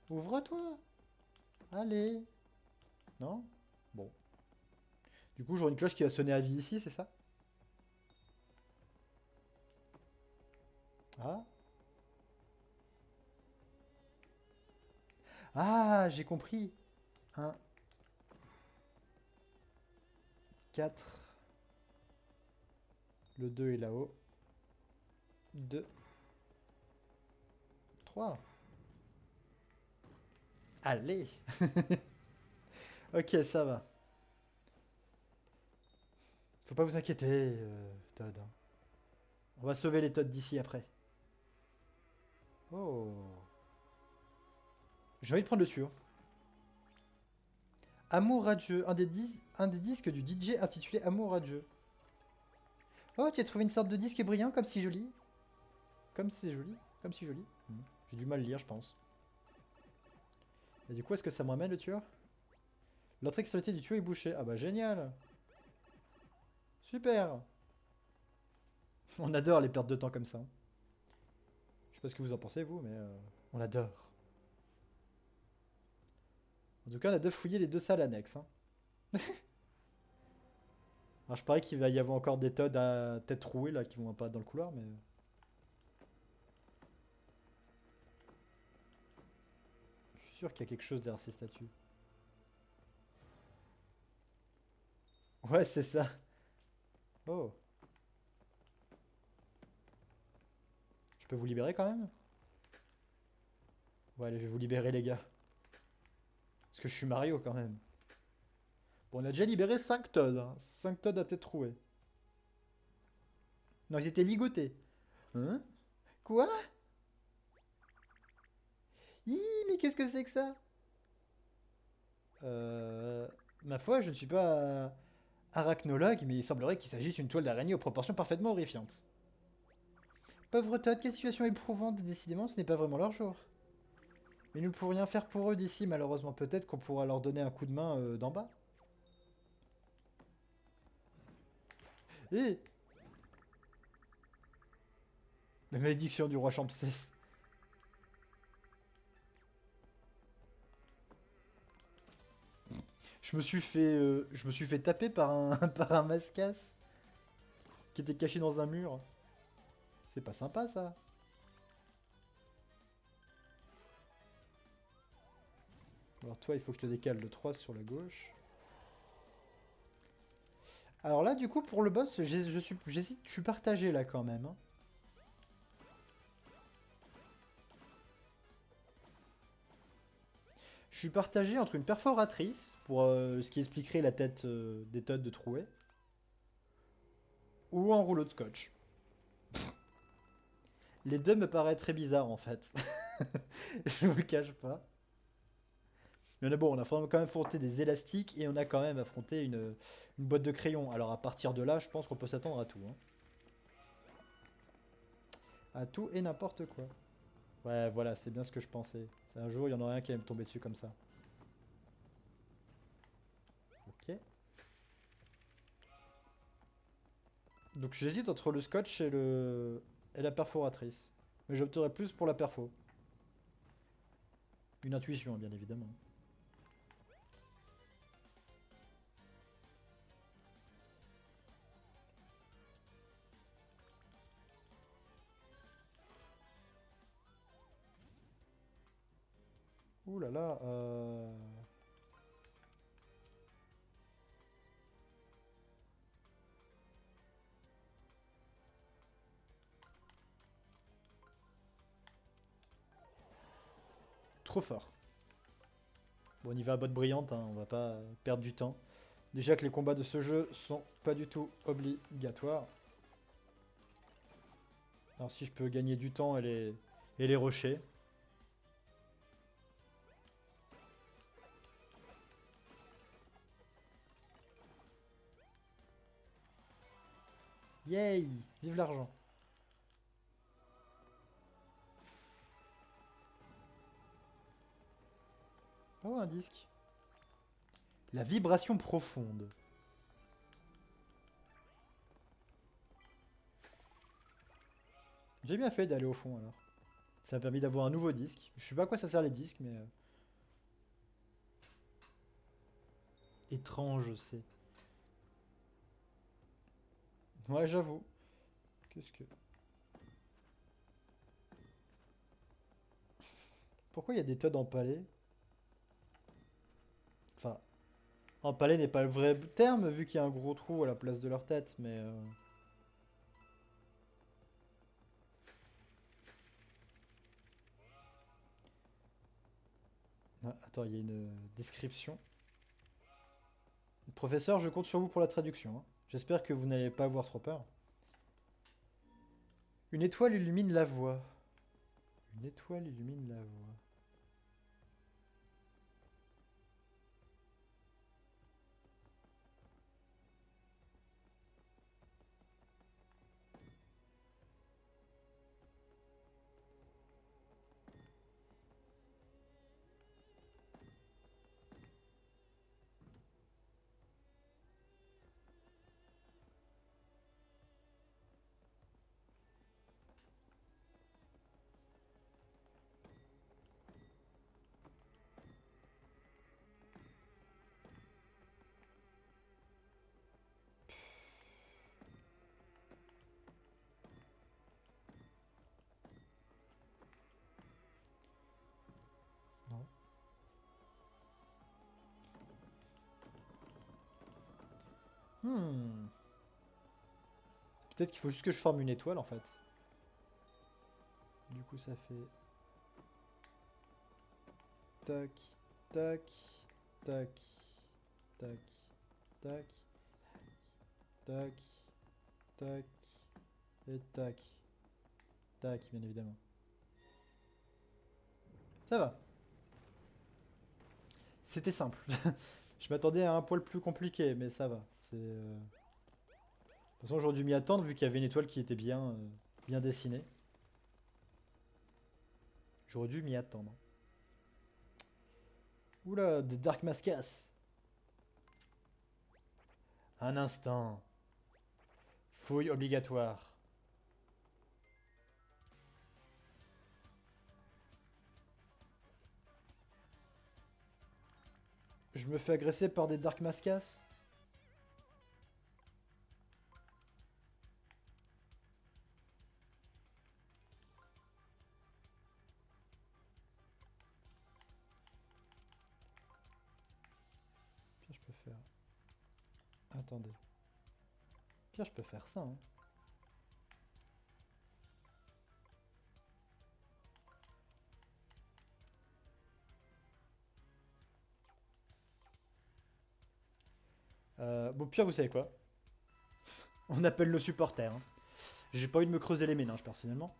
Ouvre-toi! Allez! Non? Bon. Du coup, j'aurai une cloche qui va sonner à vie ici, c'est ça? Ah? Ah, j'ai compris! 1, 4. Le 2 est là-haut. 2. 3. Allez! Ok, ça va. Faut pas vous inquiéter, Todd. Hein. On va sauver les Todd d'ici après. Oh. J'ai envie de prendre le tuyau. Amour radieux. Un des disques du DJ intitulé Amour radieux. Oh, tu as trouvé une sorte de disque brillant comme si joli. Comme c'est joli. Comme si joli. J'ai du mal à lire, je pense. Et du coup, est-ce que ça me ramène le tueur? L'autre extrémité du tuyau est bouchée. Ah bah génial. Super. On adore les pertes de temps comme ça. Je sais pas ce que vous en pensez, vous, mais on adore. En tout cas, on a de fouiller les deux salles annexes. Hein. Alors, je parie qu'il va y avoir encore des Todd à tête trouée, là, qui vont apparaître dans le couloir, mais... Je suis sûr qu'il y a quelque chose derrière ces statues. Ouais, c'est ça. Oh. Je peux vous libérer quand même? Ouais, allez, je vais vous libérer, les gars. Parce que je suis Mario, quand même. Bon, on a déjà libéré 5 Todd. Hein. 5 Todd à tête trouée. Non, ils étaient ligotés. Hein? Quoi? Hi, mais qu'est-ce que c'est que ça? Ma foi, je ne suis pas arachnologue, mais il semblerait qu'il s'agisse d'une toile d'araignée aux proportions parfaitement horrifiantes. Pauvre Todd, quelle situation éprouvante, décidément ce n'est pas vraiment leur jour. Mais nous ne pouvons rien faire pour eux d'ici, malheureusement. Peut-être qu'on pourra leur donner un coup de main d'en bas. Hé! La malédiction du roi Champsès. Je me suis fait taper par un, par un mascasse qui était caché dans un mur. C'est pas sympa ça. Alors toi, il faut que je te décale de 3 sur la gauche. Alors là, du coup, pour le boss, je suis partagé là quand même. Hein. Je suis partagé entre une perforatrice, pour ce qui expliquerait la tête des Todd de Trouet, ou un rouleau de scotch. Les deux me paraissent très bizarres en fait. Je vous le cache pas. Mais bon, on a quand même affronté des élastiques et on a quand même affronté une boîte de crayons. Alors à partir de là, je pense qu'on peut s'attendre à tout. Hein. À tout et n'importe quoi. Ouais, voilà, c'est bien ce que je pensais. C'est un jour, il y en aurait un qui allait me tomber dessus comme ça. Ok. Donc j'hésite entre le scotch et la perforatrice. Mais j'opterais plus pour la perfo. Une intuition, bien évidemment. Ouh là là, trop fort. Bon, on y va à botte brillante, hein, on va pas perdre du temps. Déjà que les combats de ce jeu sont pas du tout obligatoires. Alors si je peux gagner du temps et les rochers. Yay! Vive l'argent. Oh, un disque. La vibration profonde. J'ai bien fait d'aller au fond alors. Ça m'a permis d'avoir un nouveau disque. Je sais pas à quoi ça sert les disques, mais... étrange, c'est. Ouais, j'avoue. Qu'est-ce que... Pourquoi il y a des Todd empalés? Enfin, empalé n'est pas le vrai terme, vu qu'il y a un gros trou à la place de leur tête, mais... Ah, attends, il y a une description. Professeur, je compte sur vous pour la traduction. Hein. J'espère que vous n'allez pas avoir trop peur. Une étoile illumine la voie. Une étoile illumine la voie. Non. Hmm. Peut-être qu'il faut juste que je forme une étoile en fait. Du coup, ça fait... Tac, tac, tac, tac, tac, tac, tac, et tac. Tac, bien évidemment. Ça va. C'était simple. Je m'attendais à un poil plus compliqué, mais ça va. C'est... De toute façon, j'aurais dû m'y attendre vu qu'il y avait une étoile qui était bien dessinée. J'aurais dû m'y attendre. Oula, des Dark Mascas. Un instant. Fouille obligatoire. Je me fais agresser par des Dark Mascas. Pire, je peux faire... Attendez. Pire, je peux faire ça, hein. Bon, pire, vous savez quoi? On appelle nos supporters. Hein. J'ai pas envie de me creuser les méninges, personnellement.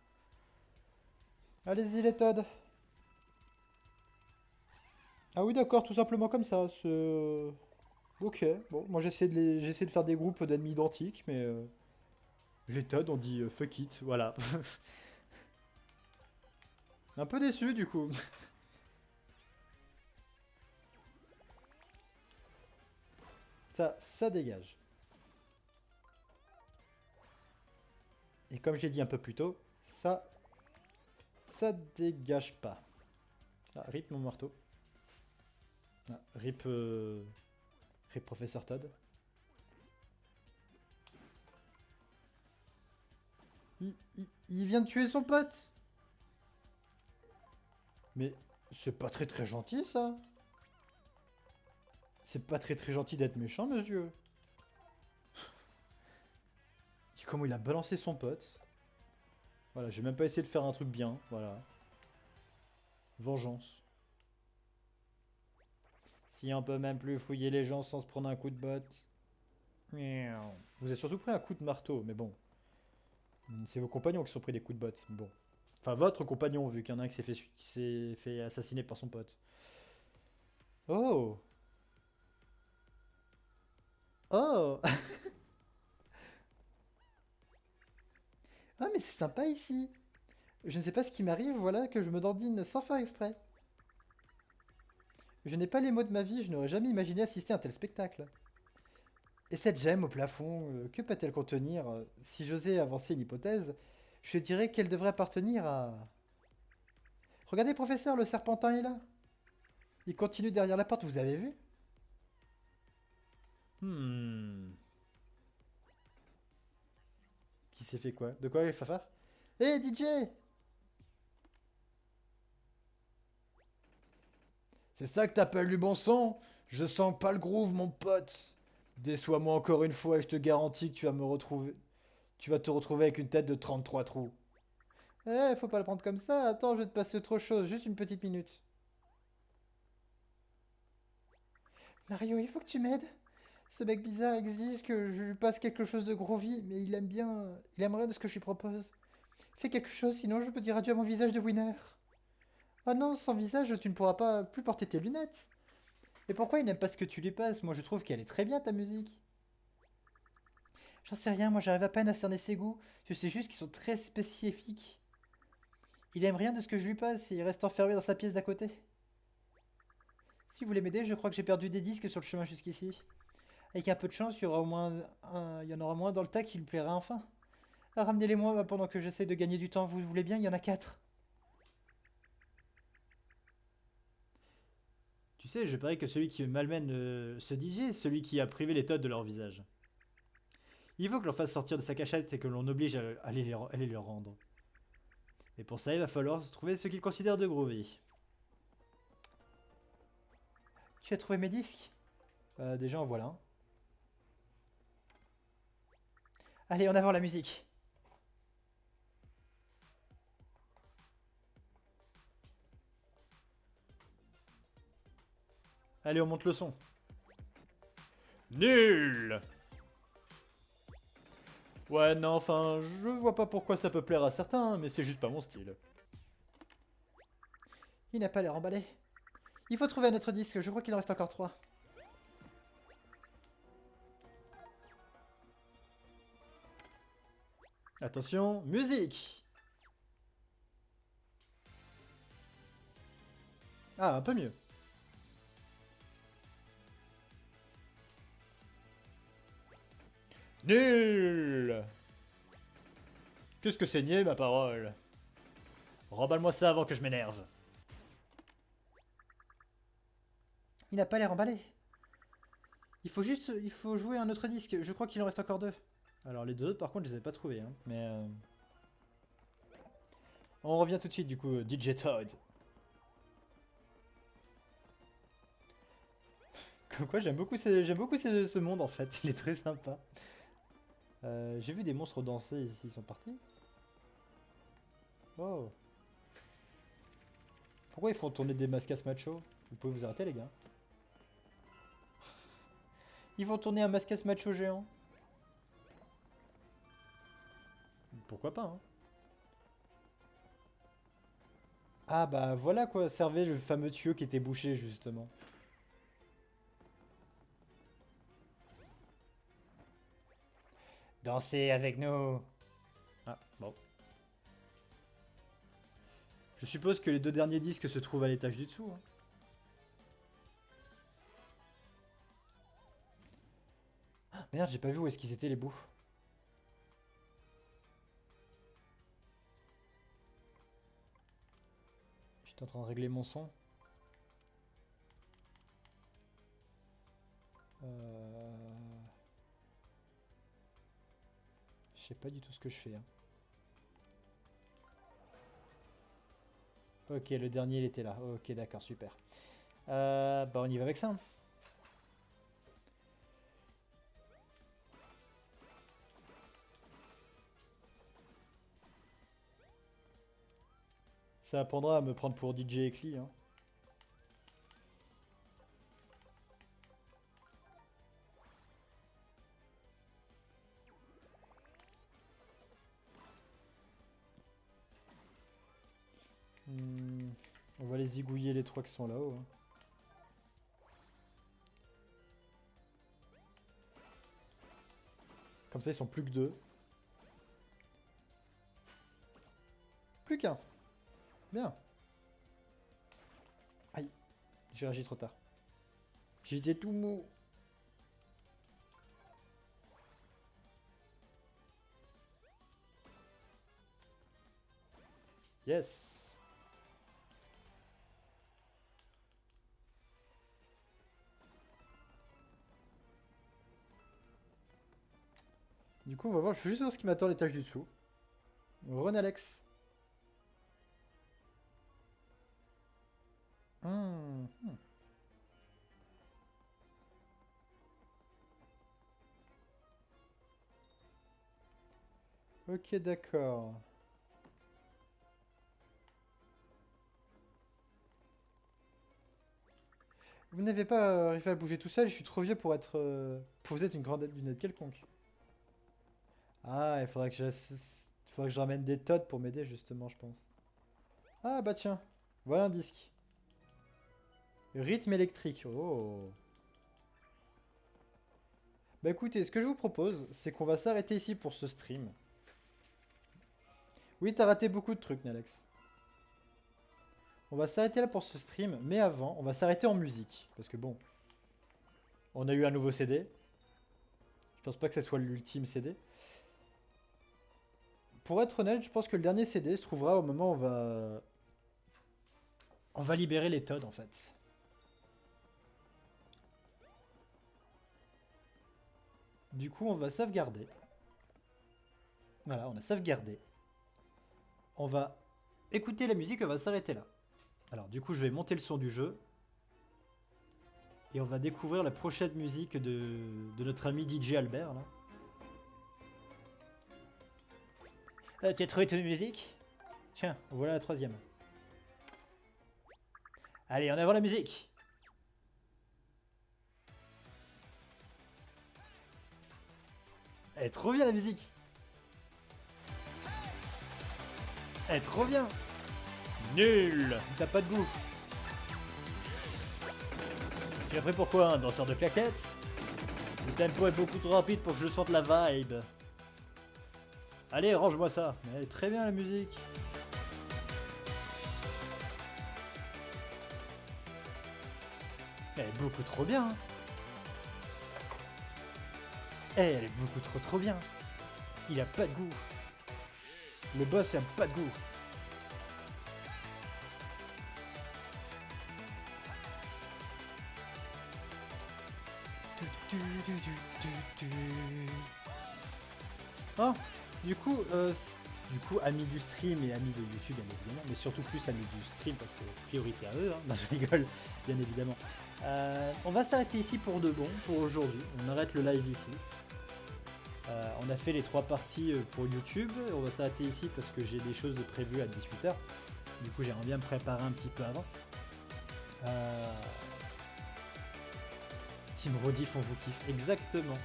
Allez-y, les Todd. Ah oui, d'accord, tout simplement comme ça. Ok, bon, moi j'essaie de faire des groupes d'ennemis identiques, mais les Todd on dit fuck it, voilà. Un peu déçu du coup. Ça dégage. Et comme j'ai dit un peu plus tôt, ça dégage pas. Ah, rip mon marteau. Ah, rip professeur Todd. Il vient de tuer son pote. Mais c'est pas très gentil ça. C'est pas très gentil d'être méchant, monsieur. Comment il a balancé son pote. Voilà, j'ai même pas essayé de faire un truc bien. Voilà. Vengeance. Si on peut même plus fouiller les gens sans se prendre un coup de botte. Miaou. Vous avez surtout pris un coup de marteau, mais bon. C'est vos compagnons qui sont pris des coups de botte. Bon. Enfin, votre compagnon, vu qu'il y en a un qui s'est fait assassiner par son pote. Oh. Oh. Ah, mais c'est sympa ici. Je ne sais pas ce qui m'arrive, voilà, que je me dandine sans faire exprès. Je n'ai pas les mots de ma vie, je n'aurais jamais imaginé assister à un tel spectacle. Et cette gemme au plafond, que peut-elle contenir? Si j'osais avancer une hypothèse, je dirais qu'elle devrait appartenir à... Regardez, professeur, le serpentin est là. Il continue derrière la porte, vous avez vu? Hmm... Qui s'est fait quoi? De quoi, Fafa? Hé, DJ! C'est ça que t'appelles du bon son? Je sens pas le groove, mon pote. Déçois-moi encore une fois et je te garantis que tu vas me retrouver. Tu vas te retrouver avec une tête de 33 trous. Eh, faut pas le prendre comme ça. Attends, je vais te passer autre chose. Juste une petite minute. Mario, il faut que tu m'aides. Ce mec bizarre exige que je lui passe quelque chose de groovy, mais il aime bien. Il aime rien de ce que je lui propose. Fais quelque chose, sinon je peux dire adieu à mon visage de winner. Ah non, sans visage, tu ne pourras pas plus porter tes lunettes. Et pourquoi il n'aime pas ce que tu lui passes? Moi, je trouve qu'elle est très bien ta musique. J'en sais rien, moi j'arrive à peine à cerner ses goûts. Je sais juste qu'ils sont très spécifiques. Il aime rien de ce que je lui passe et il reste enfermé dans sa pièce d'à côté. Si vous voulez m'aider, je crois que j'ai perdu des disques sur le chemin jusqu'ici. Avec un peu de chance, il y en aura moins dans le tas qui lui plaira enfin. Ah, ramenez-les-moi pendant que j'essaie de gagner du temps. Vous voulez bien? Il y en a 4. Tu sais, je parie que celui qui malmène ce DJ, c'est celui qui a privé les Todd de leur visage. Il faut que l'on fasse sortir de sa cachette et que l'on oblige à aller leur rendre. Et pour ça, il va falloir trouver ce qu'il considère de groovy. Tu as trouvé mes disques? Déjà, en voilà un. Allez, en avant la musique. Allez, on monte le son. Nul! Ouais, non, enfin, je vois pas pourquoi ça peut plaire à certains, mais c'est juste pas mon style. Il n'a pas l'air emballé. Il faut trouver un autre disque, je crois qu'il en reste encore 3. Attention, musique! Ah, un peu mieux. Nul! Qu'est-ce que c'est niais, ma parole? Remballe-moi ça avant que je m'énerve. Il n'a pas l'air emballé. Il faut jouer un autre disque. Je crois qu'il en reste encore 2. Alors les deux autres, par contre, je les ai pas trouvés. Hein. Mais on revient tout de suite, du coup, DJ Todd. Comme quoi, j'aime beaucoup ce monde en fait. Il est très sympa. J'ai vu des monstres danser ici. Ils sont partis. Oh. Pourquoi ils font tourner des mascas macho? Vous pouvez vous arrêter, les gars. Ils vont tourner un Masques Macho géant. Pourquoi pas, hein. Ah bah voilà quoi, servait le fameux tuyau qui était bouché justement. Dansez avec nous. Ah, bon. Je suppose que les deux derniers disques se trouvent à l'étage du dessous, hein. Ah, merde, j'ai pas vu où est-ce qu'ils étaient les bouts. J'étais en train de régler mon son. Je sais pas du tout ce que je fais, hein. Ok, le dernier il était là. Ok, d'accord, super. Bah on y va avec ça, hein. Ça apprendra à me prendre pour DJ Ekli, hein. On va les zigouiller les trois qui sont là-haut, hein. Comme ça ils sont plus que deux. Plus qu'un. Bien. Aïe. J'ai réagi trop tard. J'étais tout mou. Yes. Du coup, on va voir. Je vais juste voir ce qui m'attend à l'étage du dessous. Ron Alex. Hmm. Ok, d'accord. Vous n'avez pas arrivé à le bouger tout seul, je suis trop vieux pour être... pour vous être une grande aide quelconque. Ah, faudrait que je ramène des Todd pour m'aider justement, je pense. Ah bah tiens, voilà un disque. Rythme électrique, oh. Bah écoutez, ce que je vous propose, c'est qu'on va s'arrêter ici pour ce stream. Oui, t'as raté beaucoup de trucs, Nalex. On va s'arrêter là pour ce stream, mais avant, on va s'arrêter en musique. Parce que bon, on a eu un nouveau CD. Je pense pas que ce soit l'ultime CD. Pour être honnête, je pense que le dernier CD se trouvera au moment où on va... On va libérer les Todd, en fait. Du coup, on va sauvegarder. Voilà, on a sauvegardé. On va écouter la musique, on va s'arrêter là. Alors, du coup, je vais monter le son du jeu. Et on va découvrir la prochaine musique de notre ami DJ Albert, là. Tu as trouvé ta musique? Tiens, voilà la troisième. Allez, en avant la musique! Elle est trop bien la musique! Elle est trop bien! Nul! T'as pas de goût! Tu as pris pourquoi un danseur de claquettes? Le tempo est beaucoup trop rapide pour que je sente la vibe. Allez, range-moi ça! Elle est très bien la musique! Elle est beaucoup trop bien! Elle est beaucoup trop bien! Il a pas de goût! Le boss a pas de goût! Oh, du coup, amis du stream et amis de YouTube, bien évidemment, mais surtout plus amis du stream parce que priorité à eux, hein. Non, je rigole, bien évidemment. On va s'arrêter ici pour de bon, pour aujourd'hui. On arrête le live ici. On a fait les 3 parties pour YouTube. On va s'arrêter ici parce que j'ai des choses de prévues à 18 h. Du coup, j'aimerais bien me préparer un petit peu avant. Team Rediff, on vous kiffe. Exactement.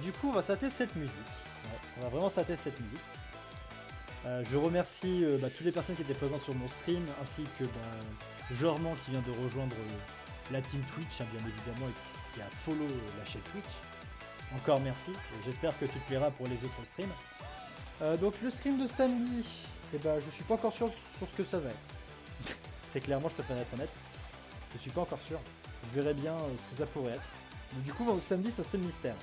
Du coup, on va s'atteler cette musique. Ouais, on va vraiment s'atteler cette musique. Je remercie toutes les personnes qui étaient présentes sur mon stream, ainsi que Jorman qui vient de rejoindre la team Twitch, hein, bien évidemment, et qui a follow la chaîne Twitch. Encore merci, et j'espère que tu te plairas pour les autres streams. Donc le stream de samedi, je suis pas encore sûr sur ce que ça va être. Très clairement, je préfère être honnête. Je suis pas encore sûr. Je verrai bien ce que ça pourrait être. Donc du coup, samedi, ça serait le mystère.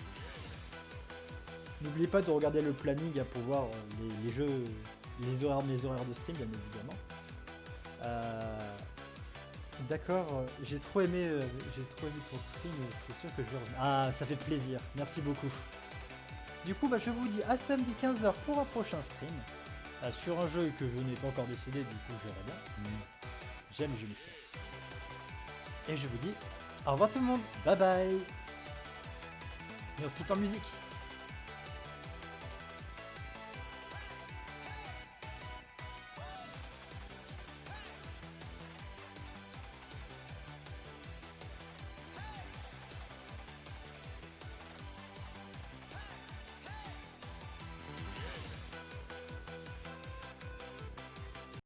N'oubliez pas de regarder le planning pour voir les jeux, les horaires de stream, bien évidemment. D'accord, j'ai trop aimé ton stream, c'est sûr que je vais revenir. Ah, ça fait plaisir, merci beaucoup. Du coup, je vous dis à samedi 15h pour un prochain stream, sur un jeu que je n'ai pas encore décidé, du coup je verrai bien. J'aime les jeux mystères. Et je vous dis au revoir tout le monde, bye bye. Et on se quitte en musique.